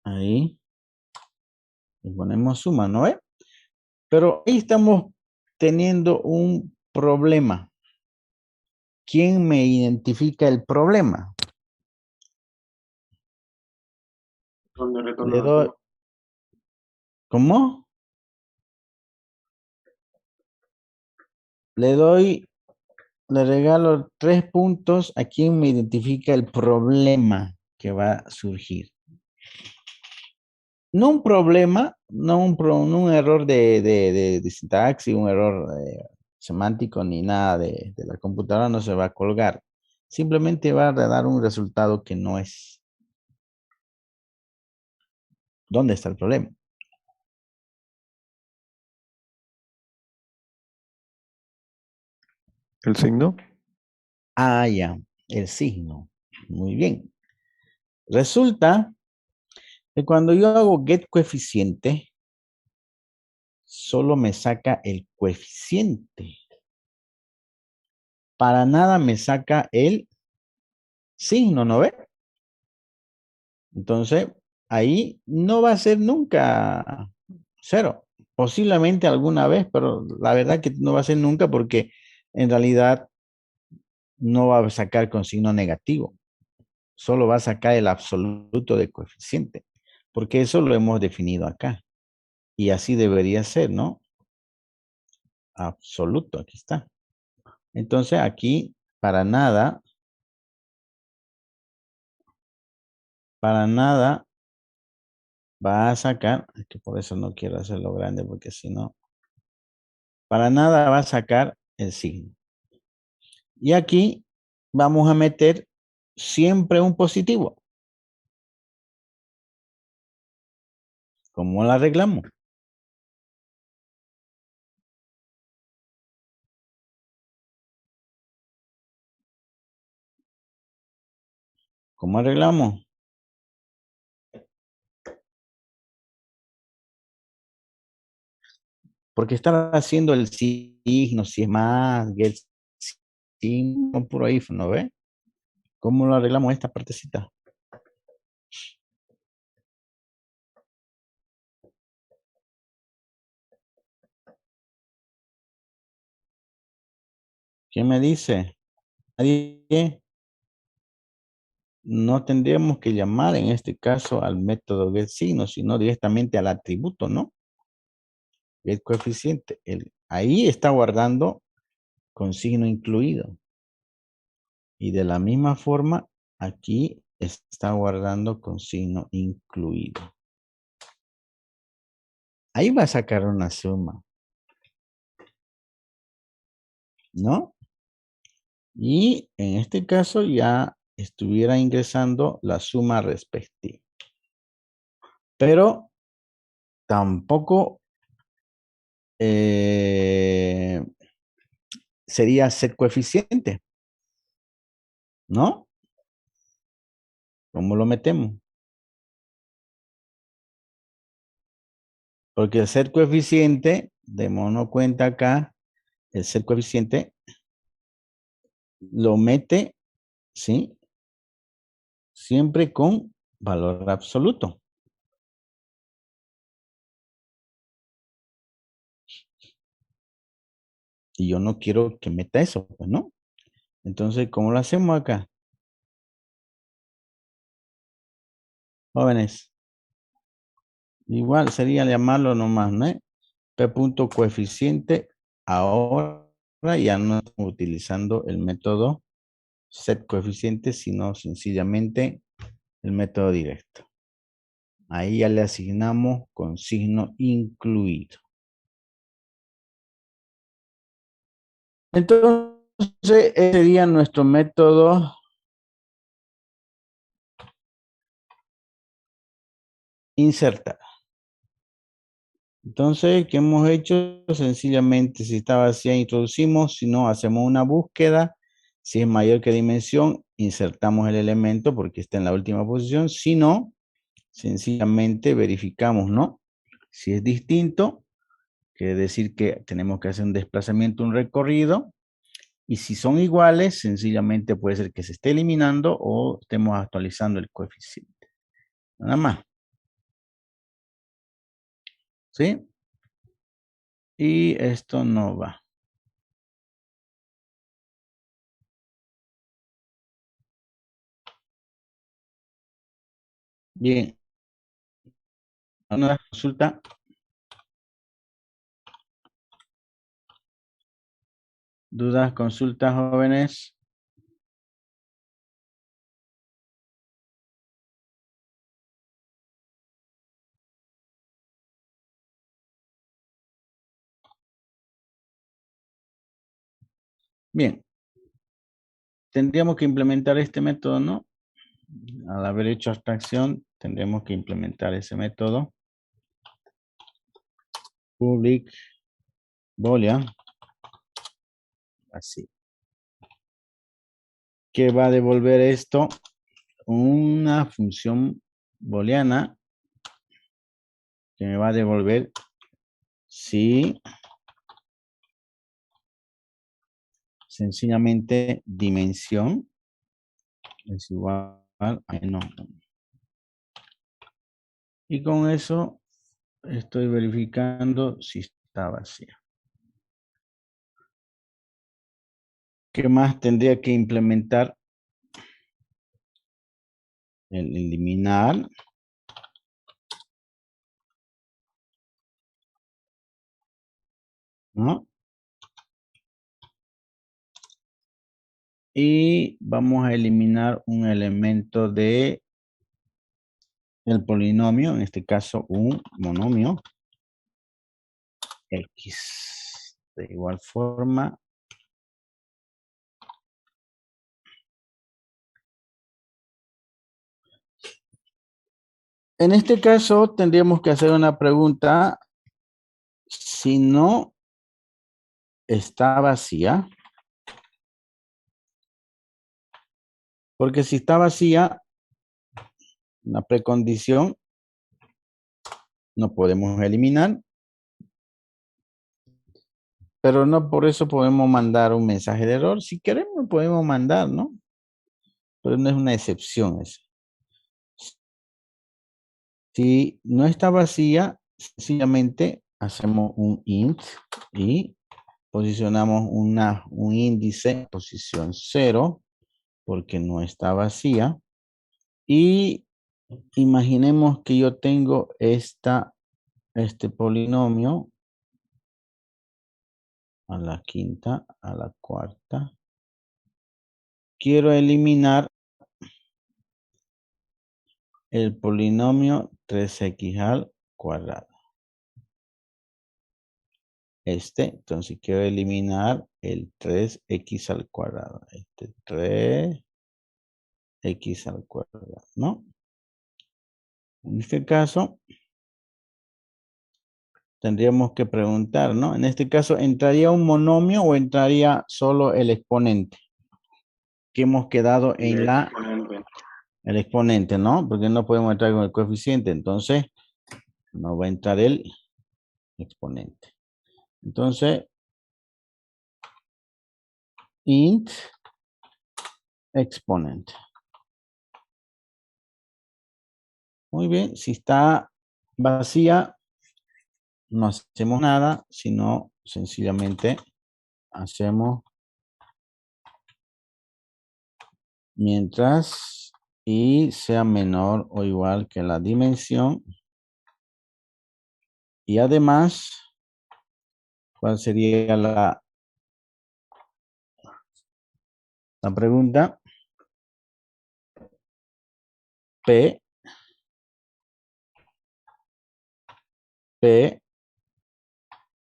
Ahí, le ponemos suma, ¿no es? Pero ahí estamos teniendo un problema. ¿Quién me identifica el problema? Donde Le retorna la doy, suma. ¿cómo? Le regalo 3 puntos a quien me identifica el problema que va a surgir. No un problema, no un error de sintaxis, un error semántico ni nada de la computadora no se va a colgar. Simplemente va a dar un resultado que no es. ¿Dónde está el problema? El signo. Ah, ya, el signo. Muy bien. Resulta que cuando yo hago get coeficiente, solo me saca el coeficiente. Para nada me saca el signo, ¿no ve? Entonces, ahí no va a ser nunca cero. Posiblemente alguna vez, pero la verdad que no va a ser nunca porque en realidad no va a sacar con signo negativo. Solo va a sacar el absoluto de coeficiente, porque eso lo hemos definido acá. Y así debería ser, ¿no? Absoluto, aquí está. Entonces aquí, para nada va a sacar, es que por eso no quiero hacerlo grande, porque si no, para nada va a sacar el signo. Y aquí vamos a meter siempre un positivo. ¿Cómo lo arreglamos? ¿Cómo arreglamos? Porque están haciendo el signo, si es más, get signo, puro if, ¿no ve? ¿Cómo lo arreglamos esta partecita? ¿Quién me dice? Nadie. No tendríamos que llamar en este caso al método getSigno, sino directamente al atributo, ¿no? GetCoeficiente. Ahí está guardando con signo incluido. Y de la misma forma, aquí está guardando con signo incluido. Ahí va a sacar una suma, ¿no? Y en este caso ya estuviera ingresando la suma respectiva. Pero tampoco sería set coeficiente, ¿no? ¿Cómo lo metemos? Porque el set coeficiente, démonos cuenta acá, el set coeficiente lo mete, ¿sí? Siempre con valor absoluto. Y yo no quiero que meta eso, pues, ¿no? Entonces, ¿cómo lo hacemos acá? Jóvenes, igual sería llamarlo nomás, ¿no? P punto coeficiente, ahora ya no estamos utilizando el método set coeficiente, sino sencillamente el método directo. Ahí ya le asignamos con signo incluido. Entonces, ese sería nuestro método insertar. Entonces, ¿qué hemos hecho? Sencillamente, si está vacía, introducimos, si no, hacemos una búsqueda. Si es mayor que dimensión, insertamos el elemento porque está en la última posición. Si no, sencillamente verificamos, ¿no? Si es distinto, quiere decir que tenemos que hacer un desplazamiento, un recorrido. Y si son iguales, sencillamente puede ser que se esté eliminando o estemos actualizando el coeficiente. Nada más. ¿Sí? Y esto no va. Bien. Una consulta. ¿Dudas, consultas, jóvenes? Bien. Tendríamos que implementar este método, ¿no? Al haber hecho abstracción, tendremos que implementar ese método. Public boolean. Así. ¿Qué va a devolver esto? Una función booleana que me va a devolver si sencillamente dimensión es igual a menos 1. Y con eso estoy verificando si está vacía. ¿Qué más tendría que implementar? El eliminar. ¿No? Y vamos a eliminar un elemento de el polinomio, en este caso un monomio X. De igual forma, en este caso tendríamos que hacer una pregunta. Si no está vacía, porque si está vacía, una precondición, no podemos eliminar, pero no por eso podemos mandar un mensaje de error. Si queremos, podemos mandar, ¿no? Pero no es una excepción eso. Si no está vacía, sencillamente hacemos un int y posicionamos un índice, posición 0, porque no está vacía. Y imaginemos que yo tengo este polinomio a la quinta, a la cuarta. Quiero eliminar el polinomio 3x al cuadrado. Entonces quiero eliminar el 3x al cuadrado. 3x al cuadrado, ¿no? En este caso, tendríamos que preguntar, ¿no? En este caso, ¿entraría un monomio o entraría solo el exponente? Que hemos quedado en el exponente, ¿no? Porque no podemos entrar con el coeficiente, entonces no va a entrar el exponente. Entonces, int exponent. Muy bien, si está vacía, no hacemos nada, sino sencillamente hacemos mientras y sea menor o igual que la dimensión. Y además, ¿cuál sería la pregunta? P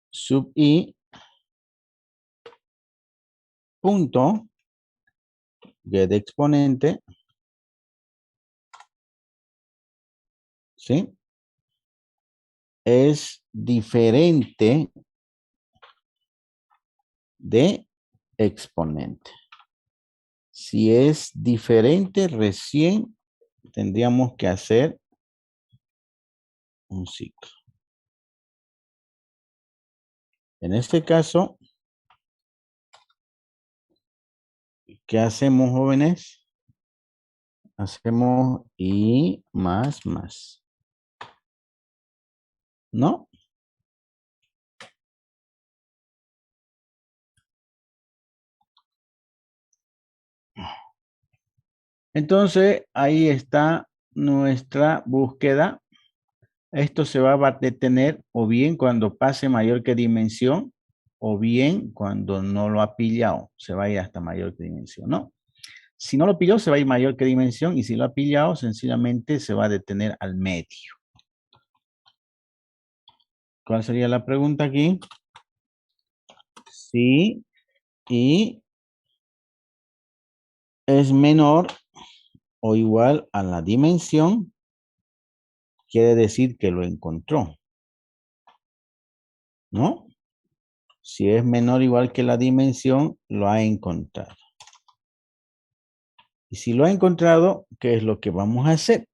sub I punto get exponente, ¿sí? es diferente de exponente. Si es diferente, recién tendríamos que hacer un ciclo. En este caso, ¿qué hacemos, jóvenes? Hacemos y más. ¿No? Entonces, ahí está nuestra búsqueda. Esto se va a detener o bien cuando pase mayor que dimensión o bien cuando no lo ha pillado, se va a ir hasta mayor que dimensión, ¿no? Si no lo pilló, se va a ir mayor que dimensión y si lo ha pillado, sencillamente se va a detener al medio. ¿Cuál sería la pregunta aquí? Si y es menor o igual a la dimensión, quiere decir que lo encontró, ¿no? Si es menor o igual que la dimensión, lo ha encontrado. Y si lo ha encontrado, ¿qué es lo que vamos a hacer?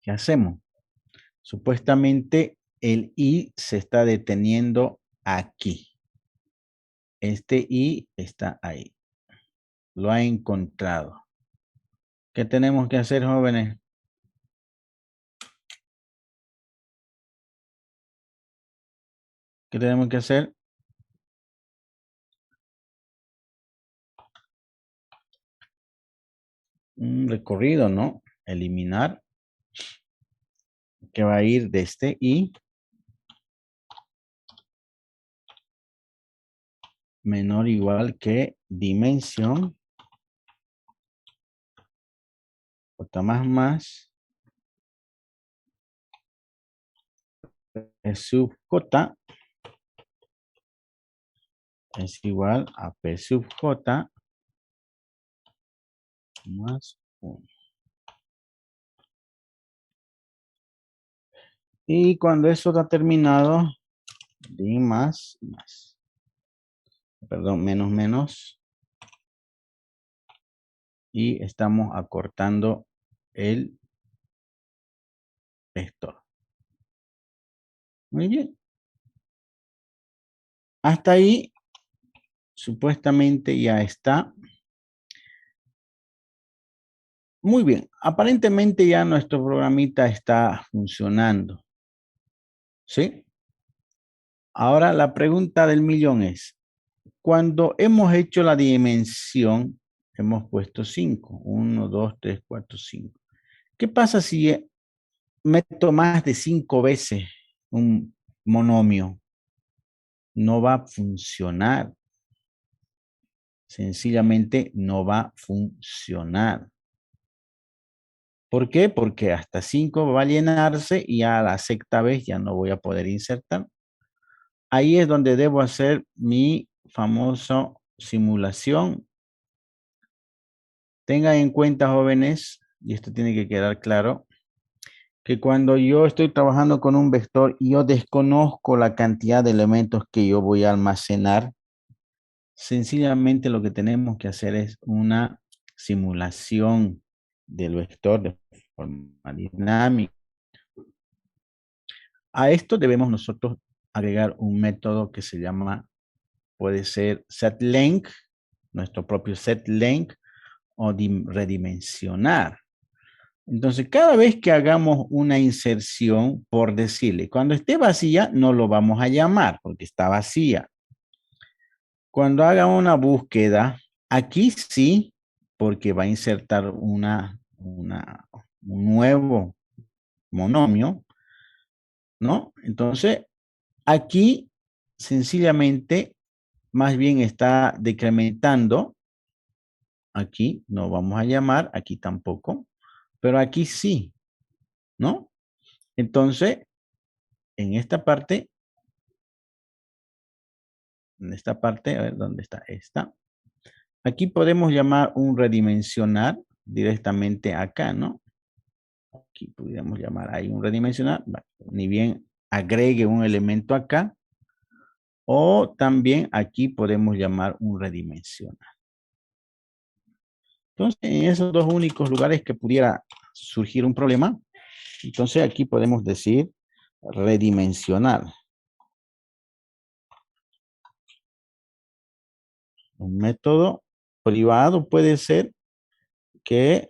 ¿Qué hacemos? Supuestamente el i se está deteniendo aquí. Este i está ahí. Lo ha encontrado. ¿Qué tenemos que hacer, jóvenes? ¿Qué tenemos que hacer? Un recorrido, ¿no? Eliminar. Que va a ir de este i menor o igual que dimensión. J más P sub J es igual a P sub J más 1. Y cuando eso está terminado, di más. Perdón, menos. Y estamos acortando el vector. Muy bien. Hasta ahí, supuestamente ya está. Muy bien. Aparentemente ya nuestro programita está funcionando. ¿Sí? Ahora la pregunta del millón es, cuando hemos hecho la dimensión, hemos puesto 5. 1, 2, 3, 4, 5. ¿Qué pasa si meto más de 5 veces un monomio? No va a funcionar. Sencillamente no va a funcionar. ¿Por qué? Porque hasta 5 va a llenarse y a la sexta vez ya no voy a poder insertar. Ahí es donde debo hacer mi famosa simulación. Tengan en cuenta, jóvenes, y esto tiene que quedar claro, que cuando yo estoy trabajando con un vector y yo desconozco la cantidad de elementos que yo voy a almacenar, sencillamente lo que tenemos que hacer es una simulación del vector de forma dinámica. A esto debemos nosotros agregar un método que se llama, puede ser setLength, nuestro propio setLength, o redimensionar. Entonces, cada vez que hagamos una inserción, por decirle, cuando esté vacía, no lo vamos a llamar porque está vacía. Cuando haga una búsqueda, aquí sí, porque va a insertar un nuevo monomio, ¿no? Entonces, aquí sencillamente, más bien está decrementando. Aquí no vamos a llamar, aquí tampoco, pero aquí sí, ¿no? Entonces, en esta parte, a ver, ¿dónde está esta? Aquí podemos llamar un redimensionar directamente acá, ¿no? aquí podríamos llamar ahí un redimensional, ni bien agregue un elemento acá, o también aquí podemos llamar un redimensional. Entonces, en esos dos únicos lugares que pudiera surgir un problema, entonces aquí podemos decir redimensional. Un método privado puede ser que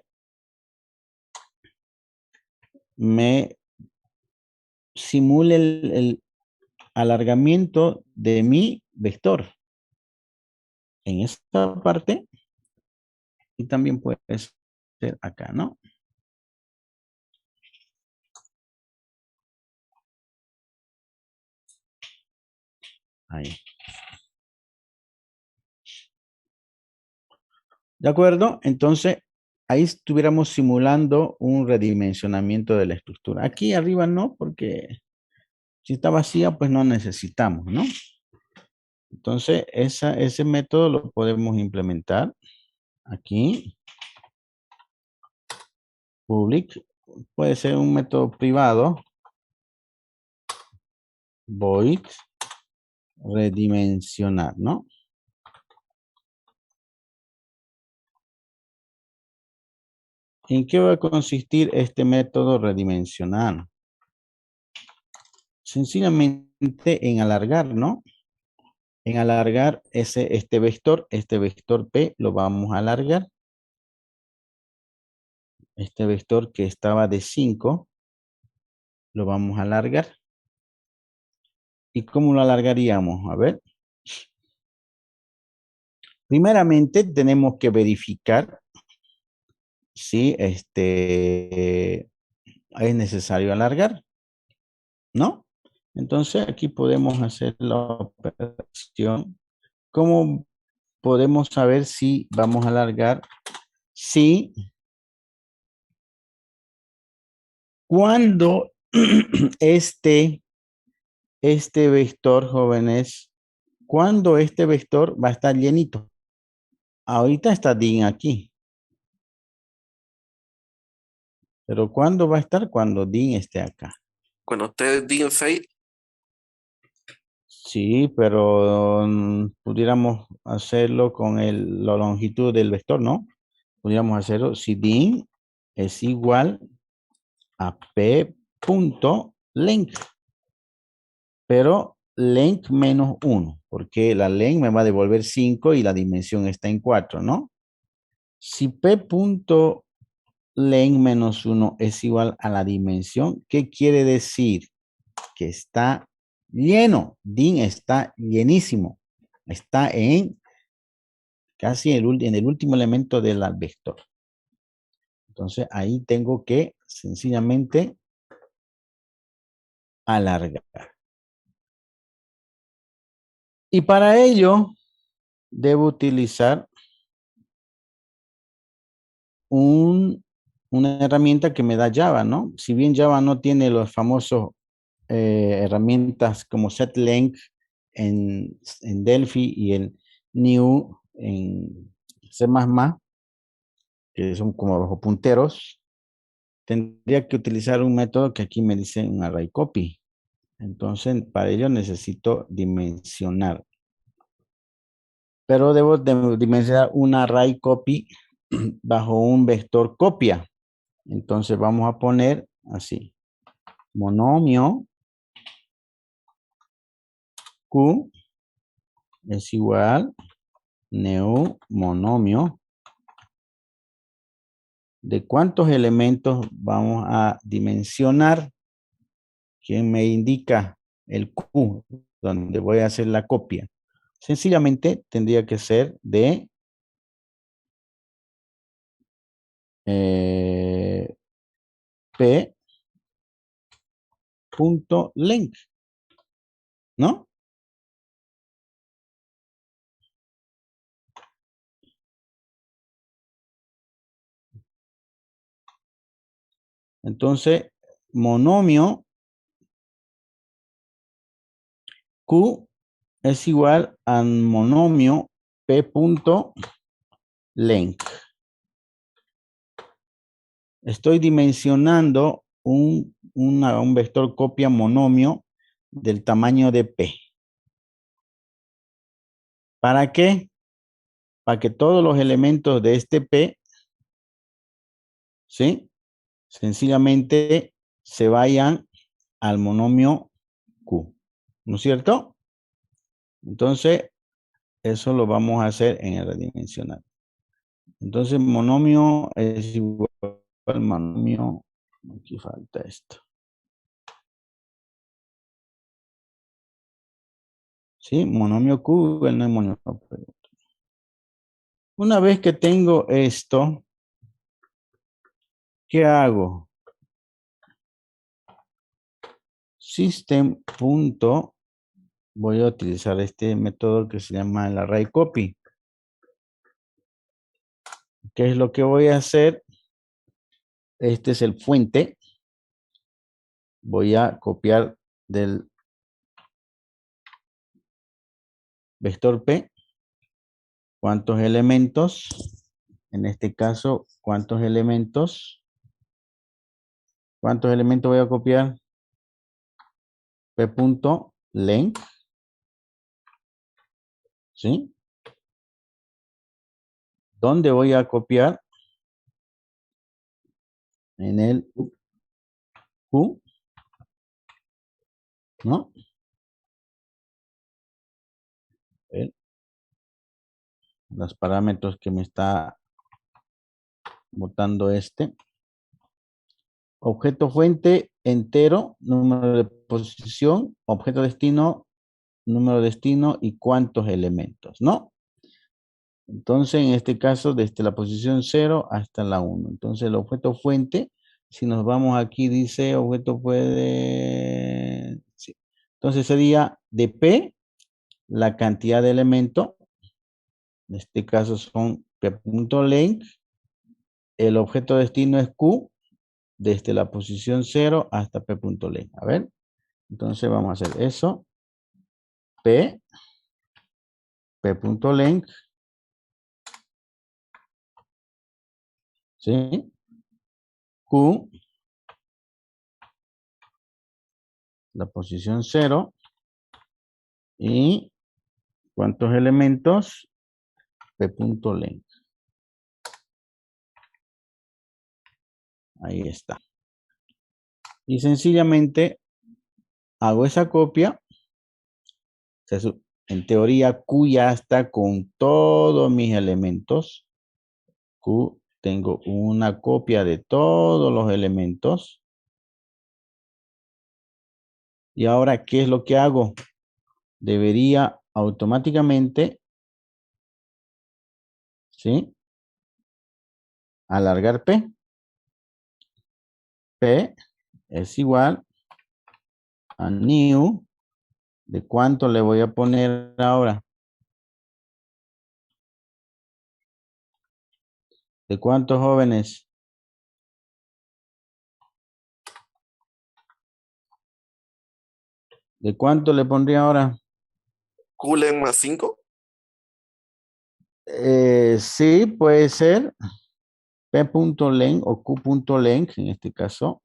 me simule el alargamiento de mi vector en esta parte y también puede ser acá, ¿no? Ahí. ¿De acuerdo? Entonces, ahí estuviéramos simulando un redimensionamiento de la estructura. Aquí arriba no, porque si está vacía, pues no necesitamos, ¿no? Entonces, ese método lo podemos implementar aquí. Public. Puede ser un método privado. Void. Redimensionar, ¿no? ¿En qué va a consistir este método redimensionar? Sencillamente en alargar, ¿no? En alargar este vector P lo vamos a alargar. Este vector que estaba de 5 lo vamos a alargar. ¿Y cómo lo alargaríamos? A ver. Primeramente tenemos que verificar si es necesario alargar, ¿no? Entonces aquí podemos hacer la operación. ¿Cómo podemos saber si vamos a alargar? Si cuando este vector, jóvenes, cuando este vector va a estar llenito. Ahorita está din aquí. Pero ¿cuándo va a estar? Cuando din esté acá. Cuando ustedes digan 6, Sí, pero pudiéramos hacerlo con la longitud del vector, ¿no? Podríamos hacerlo si din es igual a p.length, pero length menos 1, porque la length me va a devolver 5 y la dimensión está en 4, ¿no? Si p.length menos 1 es igual a la dimensión, ¿qué quiere decir? Que está lleno. Din está llenísimo. Está en casi en el último elemento del vector. Entonces ahí tengo que sencillamente alargar. Y para ello debo utilizar una herramienta que me da Java, ¿no? Si bien Java no tiene los famosos herramientas como setLength en Delphi y en new en C++, que son como bajo punteros, tendría que utilizar un método que aquí me dice un array copy. Entonces, para ello necesito dimensionar. Pero debo dimensionar un array copy bajo un vector copia. Entonces vamos a poner así. Monomio Q es igual new monomio. ¿De cuántos elementos vamos a dimensionar? ¿Quién me indica el Q donde voy a hacer la copia? Sencillamente tendría que ser de p.length, ¿no? Entonces, monomio Q es igual a monomio p.length. Estoy dimensionando un vector copia monomio del tamaño de P. ¿Para qué? Para que todos los elementos de este P, ¿sí? Sencillamente se vayan al monomio Q, ¿no es cierto? Entonces, eso lo vamos a hacer en el redimensional. Entonces, monomio es igual al monomio, aquí falta esto. ¿Sí? Monomio Q, el no es monomio Q. Una vez que tengo esto, ¿qué hago? System. Voy a utilizar este método que se llama el array copy. ¿Qué es lo que voy a hacer? Este es el fuente. Voy a copiar del vector P. ¿Cuántos elementos? En este caso, ¿cuántos elementos? ¿Cuántos elementos voy a copiar? P.length. ¿Sí? ¿Dónde voy a copiar? En el Q. ¿No? Los parámetros que me está botando este. Objeto fuente entero, número de posición, objeto destino, número de destino y cuántos elementos, ¿no? Entonces, en este caso, desde la posición 0 hasta la 1. Entonces, el objeto fuente, si nos vamos aquí, dice objeto puede... Sí. Entonces, sería de P, la cantidad de elementos. En este caso son P.length. El objeto destino es Q, desde la posición 0 hasta P.length. A ver, entonces vamos a hacer eso. P.length, ¿sí? Q, la posición 0. ¿Y cuántos elementos? P.length. Ahí está. Y sencillamente hago esa copia. En teoría, Q ya está con todos mis elementos. Q, tengo una copia de todos los elementos. Y ahora, ¿qué es lo que hago? Debería automáticamente, ¿sí? Alargar P. P es igual a new. ¿De cuánto le voy a poner ahora? ¿De cuántos jóvenes? ¿De cuánto le pondría ahora? Q-length más 5. Sí, puede ser. P.length o Q.length en este caso.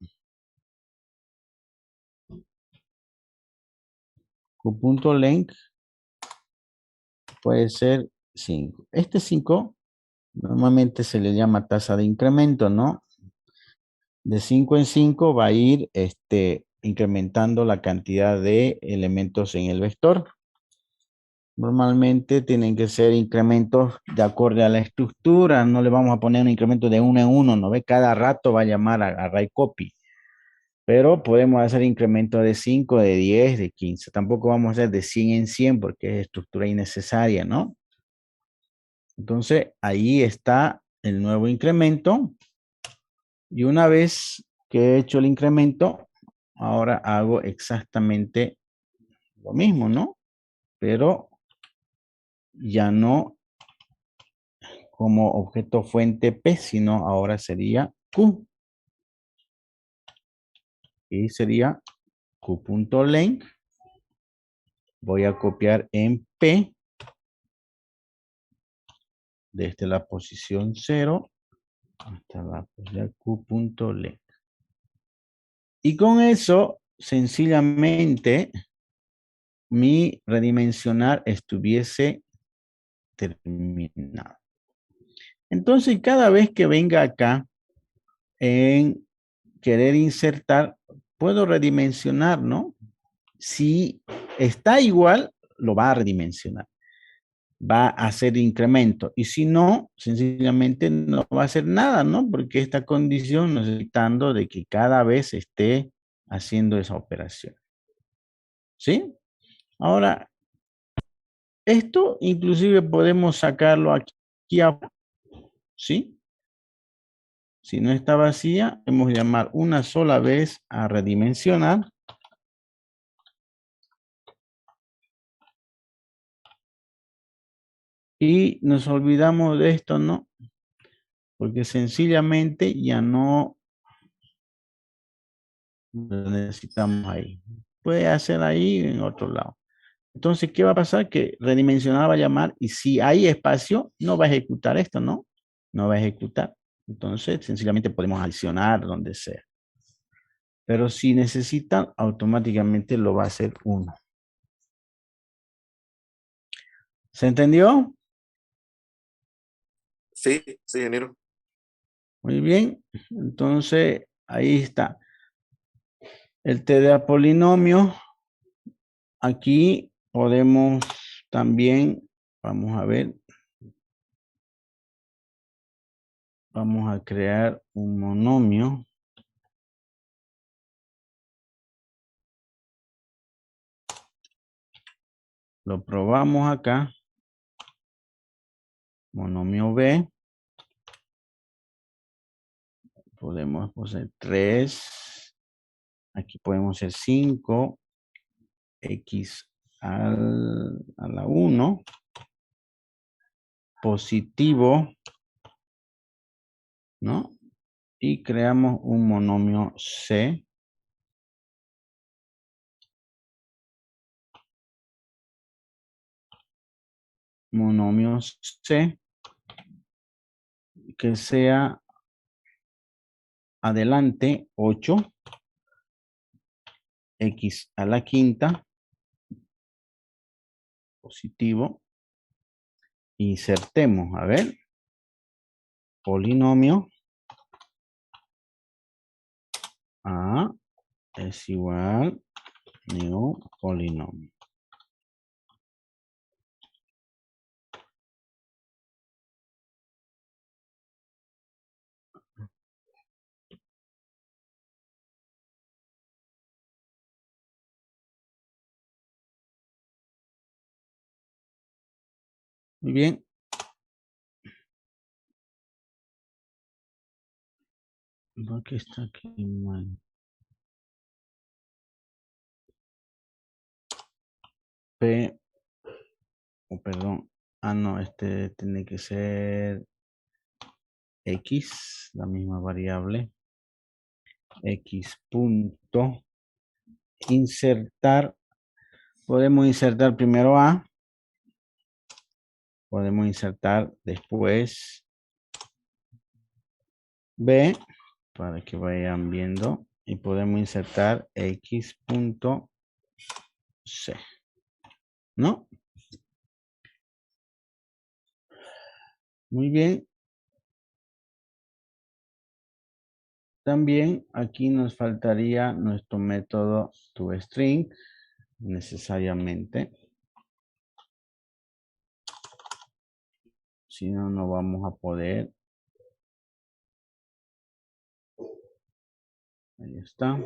Q.length puede ser 5. Este 5 normalmente se le llama tasa de incremento, ¿no? De 5 en 5 va a ir incrementando la cantidad de elementos en el vector. Normalmente tienen que ser incrementos de acuerdo a la estructura. No le vamos a poner un incremento de 1 en 1, ¿no ve? Cada rato va a llamar a array copy. Pero podemos hacer incremento de 5, de 10, de 15. Tampoco vamos a hacer de 100 en 100 porque es estructura innecesaria, ¿no? Entonces, ahí está el nuevo incremento. Y una vez que he hecho el incremento, ahora hago exactamente lo mismo, ¿no? Pero ya no como objeto fuente P, sino ahora sería Q. Y sería Q.length. Voy a copiar en P desde la posición 0 Hasta abajo, ya q.let. Y con eso, sencillamente, mi redimensionar estuviese terminado. Entonces, cada vez que venga acá en querer insertar, puedo redimensionar, ¿no? Si está igual, lo va a redimensionar. Va a hacer incremento. Y si no, sencillamente no va a hacer nada, ¿no? Porque esta condición necesitando de que cada vez esté haciendo esa operación. ¿Sí? Ahora, esto inclusive podemos sacarlo aquí abajo, ¿sí? Si no está vacía, podemos llamar una sola vez a redimensionar. Y nos olvidamos de esto, ¿no? Porque sencillamente ya no lo necesitamos ahí. Puede hacer ahí en otro lado. Entonces, ¿qué va a pasar? Que redimensionar va a llamar y si hay espacio, no va a ejecutar esto, ¿no? No va a ejecutar. Entonces, sencillamente podemos accionar donde sea. Pero si necesitan, automáticamente lo va a hacer uno. ¿Se entendió? Sí, sí, ingeniero. Muy bien. Entonces, ahí está. El TDA polinomio. Aquí podemos también, vamos a ver, vamos a crear un monomio. Lo probamos acá. Monomio B. Podemos poner 3. Aquí podemos hacer 5. X a la 1. Positivo. ¿No? Y creamos un monomio C. Monomio C. Que sea adelante 8. X a la quinta. Positivo. Insertemos, a ver. Polinomio. A es igual new polinomio. Muy bien. ¿Por qué está aquí mal? P, perdón. Ah, no, este tiene que ser X, la misma variable. X punto. Insertar. Podemos insertar primero A. Podemos insertar después B, para que vayan viendo. Y podemos insertar X punto C. ¿No? Muy bien. También aquí nos faltaría nuestro método toString, necesariamente. Si no, no vamos a poder. Ahí está.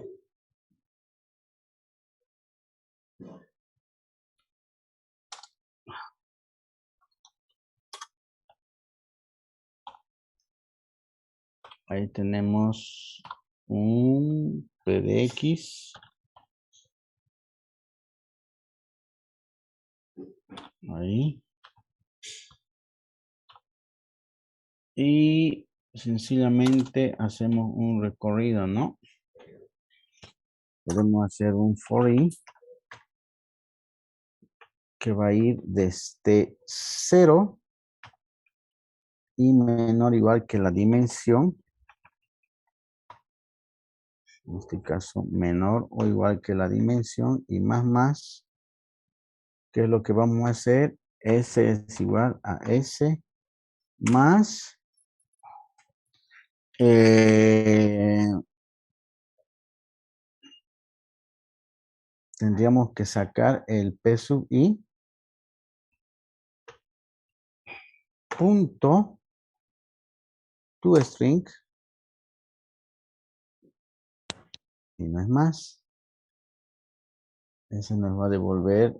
Ahí tenemos un PDX. Ahí. Y sencillamente hacemos un recorrido, ¿no? Podemos hacer un for i que va a ir desde 0 y menor o igual que la dimensión. En este caso, menor o igual que la dimensión y más, ¿qué es lo que vamos a hacer? S es igual a S más tendríamos que sacar el P sub I punto toString y no es más. Eso nos va a devolver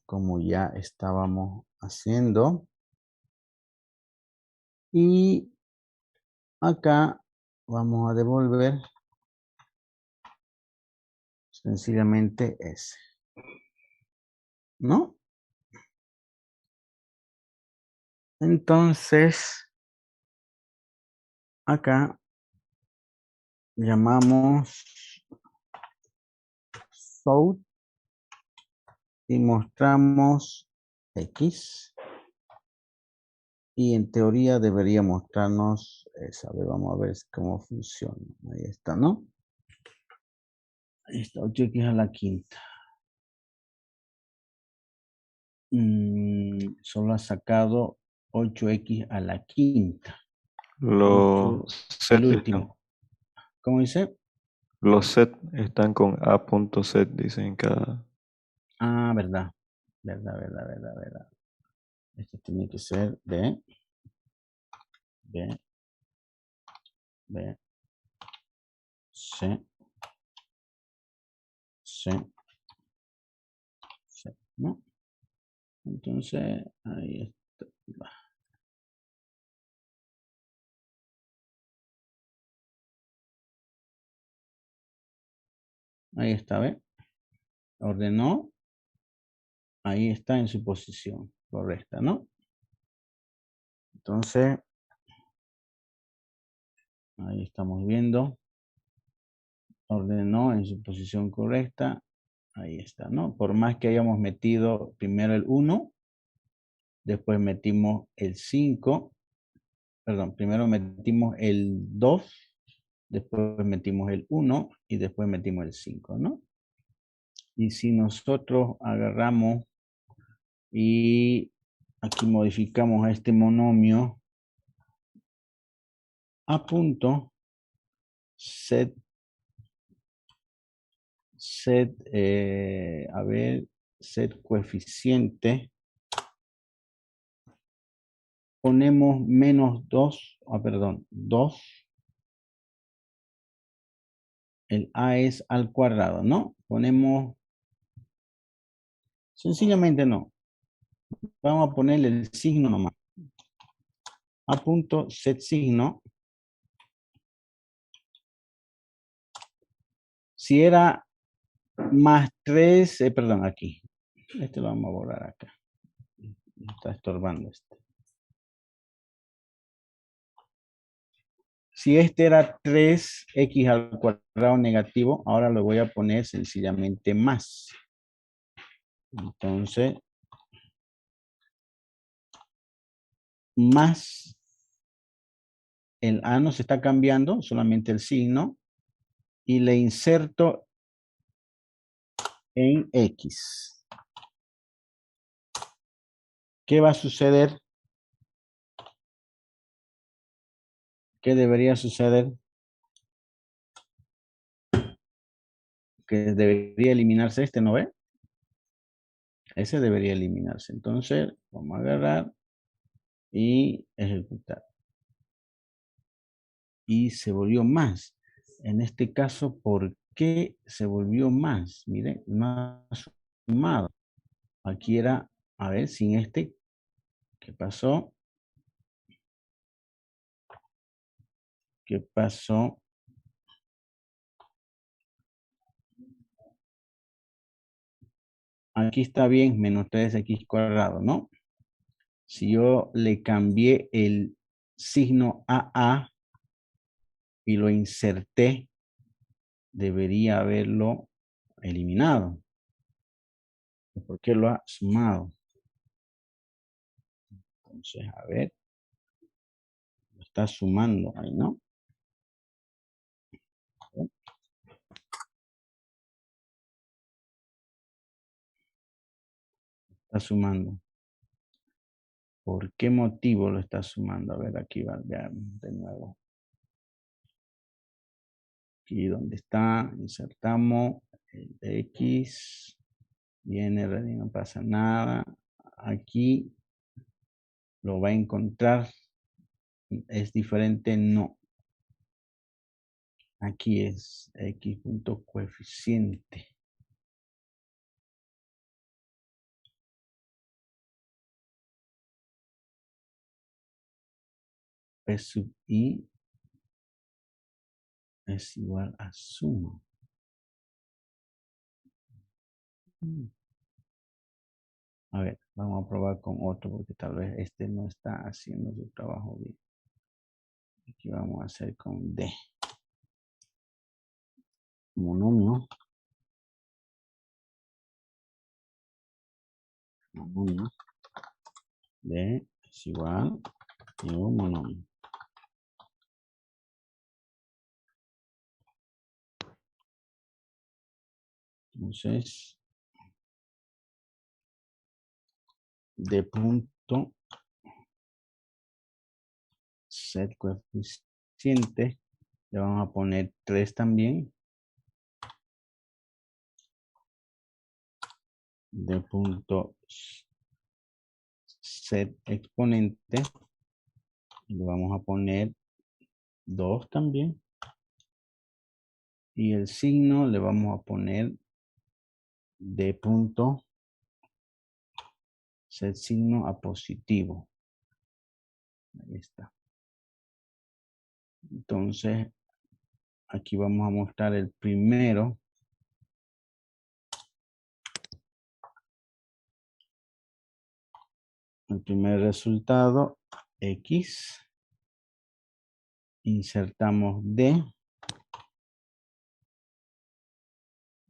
como ya estábamos haciendo. Y acá vamos a devolver sencillamente S. ¿No? Entonces, acá llamamos south y mostramos X. Y en teoría debería mostrarnos esa. A ver, vamos a ver cómo funciona. Ahí está, ¿no? Ahí está, 8x a la quinta. Solo ha sacado 8x a la quinta. Los El set último. ¿Cómo dice? Los set están con A.set, dicen en cada. Ah, verdad. Verdad. Esto tiene que ser B, C, ¿no? Entonces, ahí está. Ahí está, ¿ve? Ordenó. Ahí está en su posición correcta, ¿no? Entonces, ahí estamos viendo. Ordenó en su posición correcta. Ahí está, ¿no? Por más que hayamos metido primero el 1, después metimos el 5, perdón, primero metimos el 2, después metimos el 1 y después metimos el 5, ¿no? Y si nosotros agarramos y aquí modificamos a este monomio a punto set coeficiente, ponemos menos 2, perdón, 2, el A es al cuadrado, ¿no? Ponemos, sencillamente no, vamos a ponerle el signo nomás, a punto set signo, si era más 3, perdón, aquí, este lo vamos a borrar acá, está estorbando este. Si este era 3x al cuadrado negativo, ahora lo voy a poner sencillamente más. Entonces, más el A no se está cambiando, solamente el signo, y le inserto en X. ¿Qué va a suceder? ¿Qué debería suceder? Que debería eliminarse este, ¿no ve? Ese debería eliminarse. Entonces, vamos a agarrar y ejecutar. Y se volvió más. En este caso, ¿por qué se volvió más? Miren, no ha sumado. Aquí era, a ver, sin este, ¿qué pasó? ¿Qué pasó? Aquí está bien, menos 3x cuadrado, ¿no? Si yo le cambié el signo AA y lo inserté, debería haberlo eliminado. ¿Por qué lo ha sumado? Entonces, a ver. está sumando ahí, ¿no? Está sumando. ¿Por qué motivo lo está sumando? A ver, aquí va de nuevo. Aquí donde está, insertamos el X. Viene, no pasa nada. Aquí lo va a encontrar. ¿Es diferente? No. Aquí es X punto coeficiente. P sub I es igual a suma. A ver, vamos a probar con otro porque tal vez este no está haciendo su trabajo bien. Aquí vamos a hacer con D. Monomio. Monomio. D es igual a un monomio. Entonces, de punto set coeficiente, le vamos a poner 3 también. De punto set exponente, le vamos a poner 2 también. Y el signo le vamos a poner de punto set signo a positivo. Ahí está. Entonces, aquí vamos a mostrar el primero. El primer resultado, X. Insertamos D.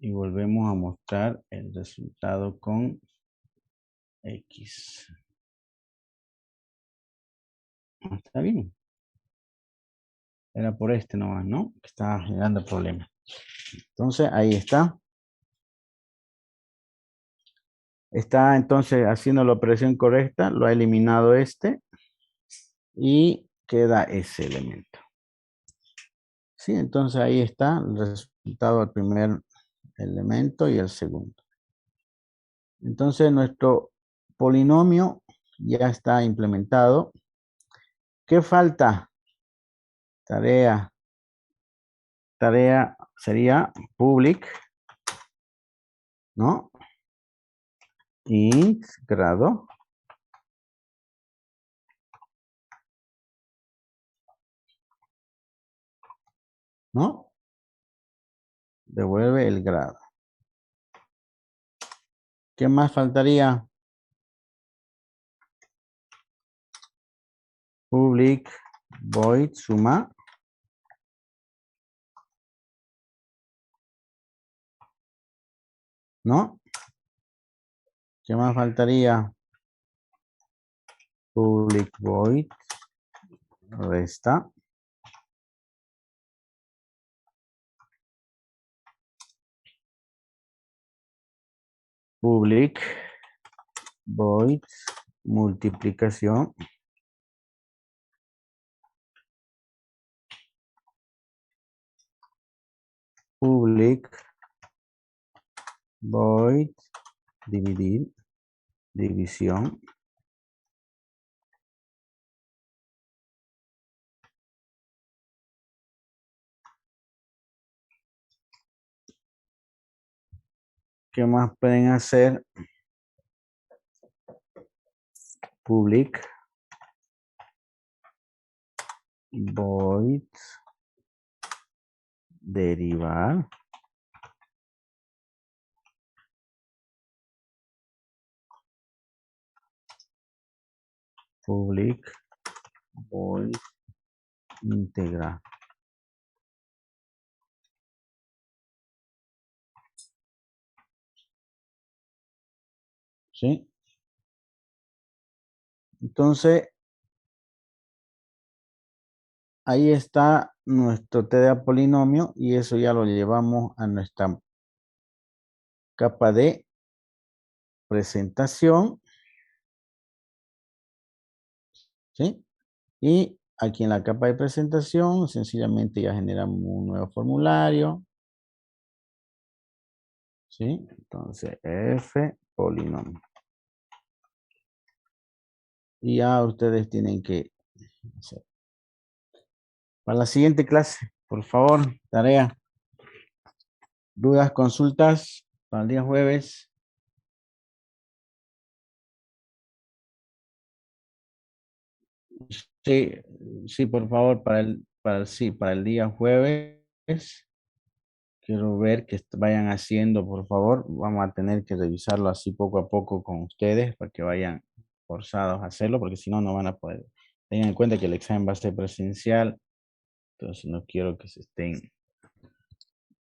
Y volvemos a mostrar el resultado con X. Está bien. Era por este nomás, ¿no? Que estaba generando problemas. Entonces, ahí está. Está entonces haciendo la operación correcta. Lo ha eliminado este. Y queda ese elemento. Sí, entonces ahí está el resultado del primer elemento y el segundo. Entonces nuestro polinomio ya está implementado. ¿Qué falta? Tarea sería public, ¿no? Int grado. ¿No? Devuelve el grado. ¿Qué más faltaría? Public void suma. ¿No? ¿Qué más faltaría? Public void resta. Public void multiplicación. Public void dividir, división. ¿Qué más pueden hacer? Public void derivar. Public void integrar. ¿Sí? Entonces, ahí está nuestro TDA polinomio y eso ya lo llevamos a nuestra capa de presentación. ¿Sí? Y aquí en la capa de presentación, sencillamente ya generamos un nuevo formulario. ¿Sí? Entonces, F polinomio. Y ya ustedes tienen que hacer. Para la siguiente clase, por favor, tarea. Dudas, consultas para el día jueves. Sí, sí, por favor, para el día jueves. Quiero ver que vayan haciendo, por favor. Vamos a tener que revisarlo así poco a poco con ustedes para que vayan forzados a hacerlo, porque si no, no van a poder. Tengan en cuenta que el examen va a ser presencial, entonces no quiero que se estén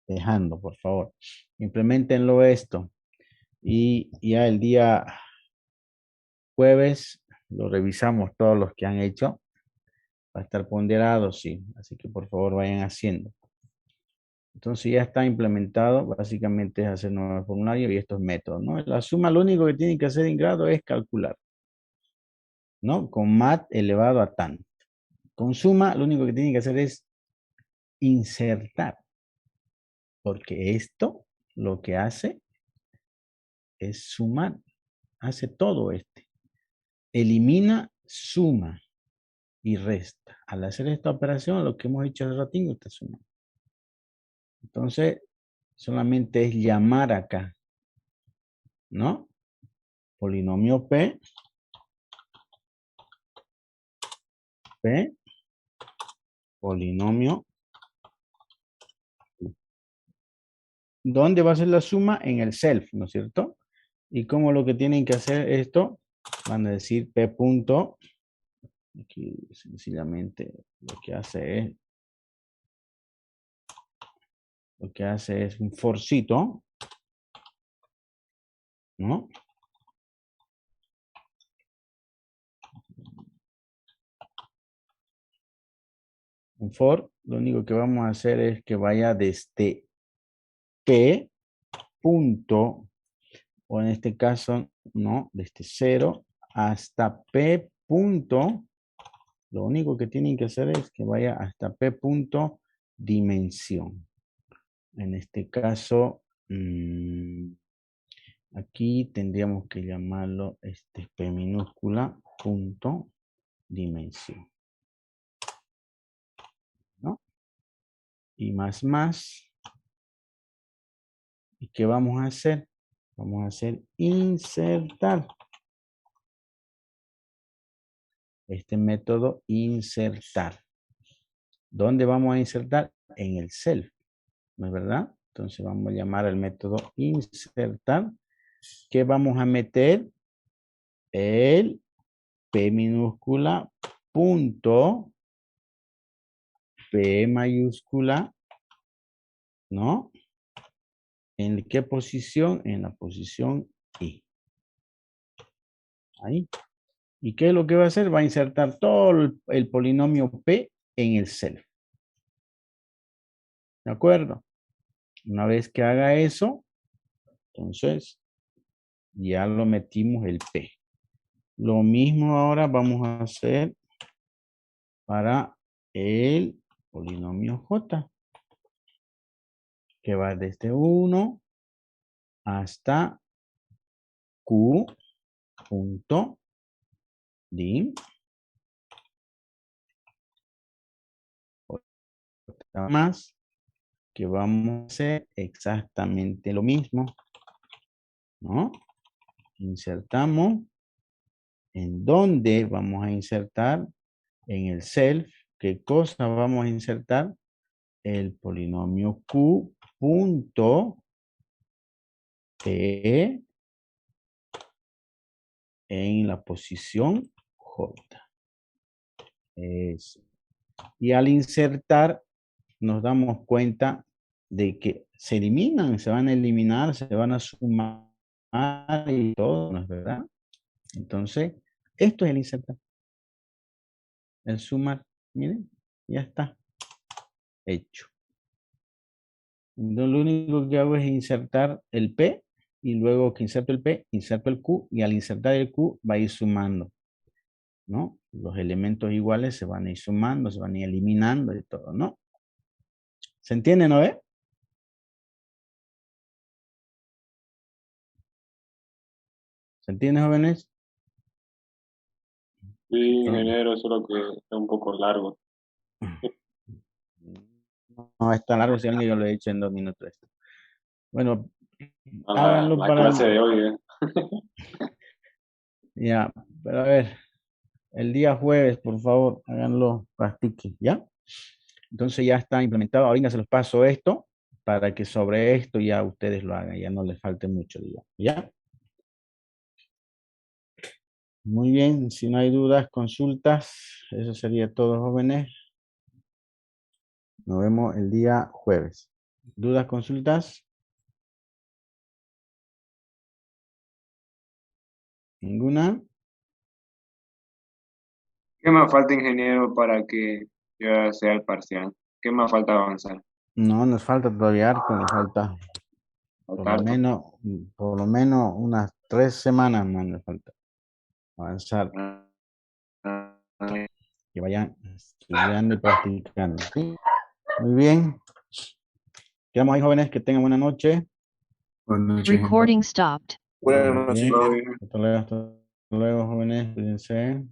dejando, por favor. Implementenlo esto. Y ya el día jueves lo revisamos todos los que han hecho. Va a estar ponderado, sí. Así que por favor vayan haciendo. Entonces ya está implementado, básicamente es hacer nuevo formulario y estos métodos, ¿no? La suma lo único que tienen que hacer en grado es calcular, ¿no? Con mat elevado a tan. Con suma lo único que tienen que hacer es insertar, porque esto lo que hace es sumar, hace todo este. Elimina, suma y resta. Al hacer esta operación, lo que hemos hecho hace ratito, está sumando. Entonces, solamente es llamar acá, ¿no? Polinomio P, polinomio. ¿Dónde va a ser la suma? En el self, ¿no es cierto? Y como lo que tienen que hacer esto, van a decir P punto, aquí sencillamente lo que hace es un forcito, ¿no? Un for, lo único que vamos a hacer es que vaya desde P punto, o en este caso, no, desde 0 hasta P punto. Lo único que tienen que hacer es que vaya hasta P punto dimensión. En este caso, aquí tendríamos que llamarlo P minúscula punto dimensión. ¿No? Y más. ¿Y qué vamos a hacer? Vamos a hacer insertar. Este método insertar. ¿Dónde vamos a insertar? En el self. ¿No es verdad? Entonces vamos a llamar al método insertar. ¿Qué vamos a meter? El P minúscula punto P mayúscula, ¿no? ¿En qué posición? En la posición I. Ahí. ¿Y qué es lo que va a hacer? Va a insertar todo el polinomio P en el self. ¿De acuerdo? Una vez que haga eso, entonces ya lo metimos el P. Lo mismo ahora vamos a hacer para el polinomio J, que va desde 1 hasta Q punto dim más, que vamos a hacer exactamente lo mismo, ¿no? Insertamos. ¿En dónde vamos a insertar? En el self. ¿Qué cosa vamos a insertar? El polinomio Q punto P en la posición J. Eso. Y al insertar nos damos cuenta de que se eliminan, se van a eliminar, se van a sumar y todo, ¿no es verdad? Entonces, esto es el insertar. El sumar, miren, Ya está. Hecho. Entonces, lo único que hago es insertar el P y luego que inserto el P, inserto el Q y al insertar el Q va a ir sumando, ¿no? Los elementos iguales se van a ir sumando, se van a ir eliminando y todo, ¿no? ¿Se entiende, no ve? ¿Se entiende, jóvenes? Sí, ingeniero, solo que es un poco largo. No, está largo, si alguien yo lo he hecho en 2 minutos. Bueno, A háganlo la para clase de hoy, ¿eh? Ya, pero a ver, el día jueves, por favor, háganlo, practiquen, ¿ya? Entonces ya está implementado. Ahorita se los paso esto para que sobre esto ya ustedes lo hagan, ya no les falte mucho, digamos, ¿ya? Muy bien, si no hay dudas, consultas, eso sería todo, jóvenes. Nos vemos el día jueves. ¿Dudas, consultas? ¿Ninguna? ¿Qué más falta, ingeniero, para que ya sea el parcial? ¿Qué más falta avanzar? No, nos falta todavía harto, nos falta Falta harto. por lo menos unas 3 semanas más nos falta avanzar, que vayan estudiando y practicando, ¿sí? Muy bien. Quedamos ahí, jóvenes, que tengan buena noche. Buenas noches, ingeniero. Recording stopped. Buenas Muy noches. bien. Todo bien. Hasta luego, jóvenes. Cuídense.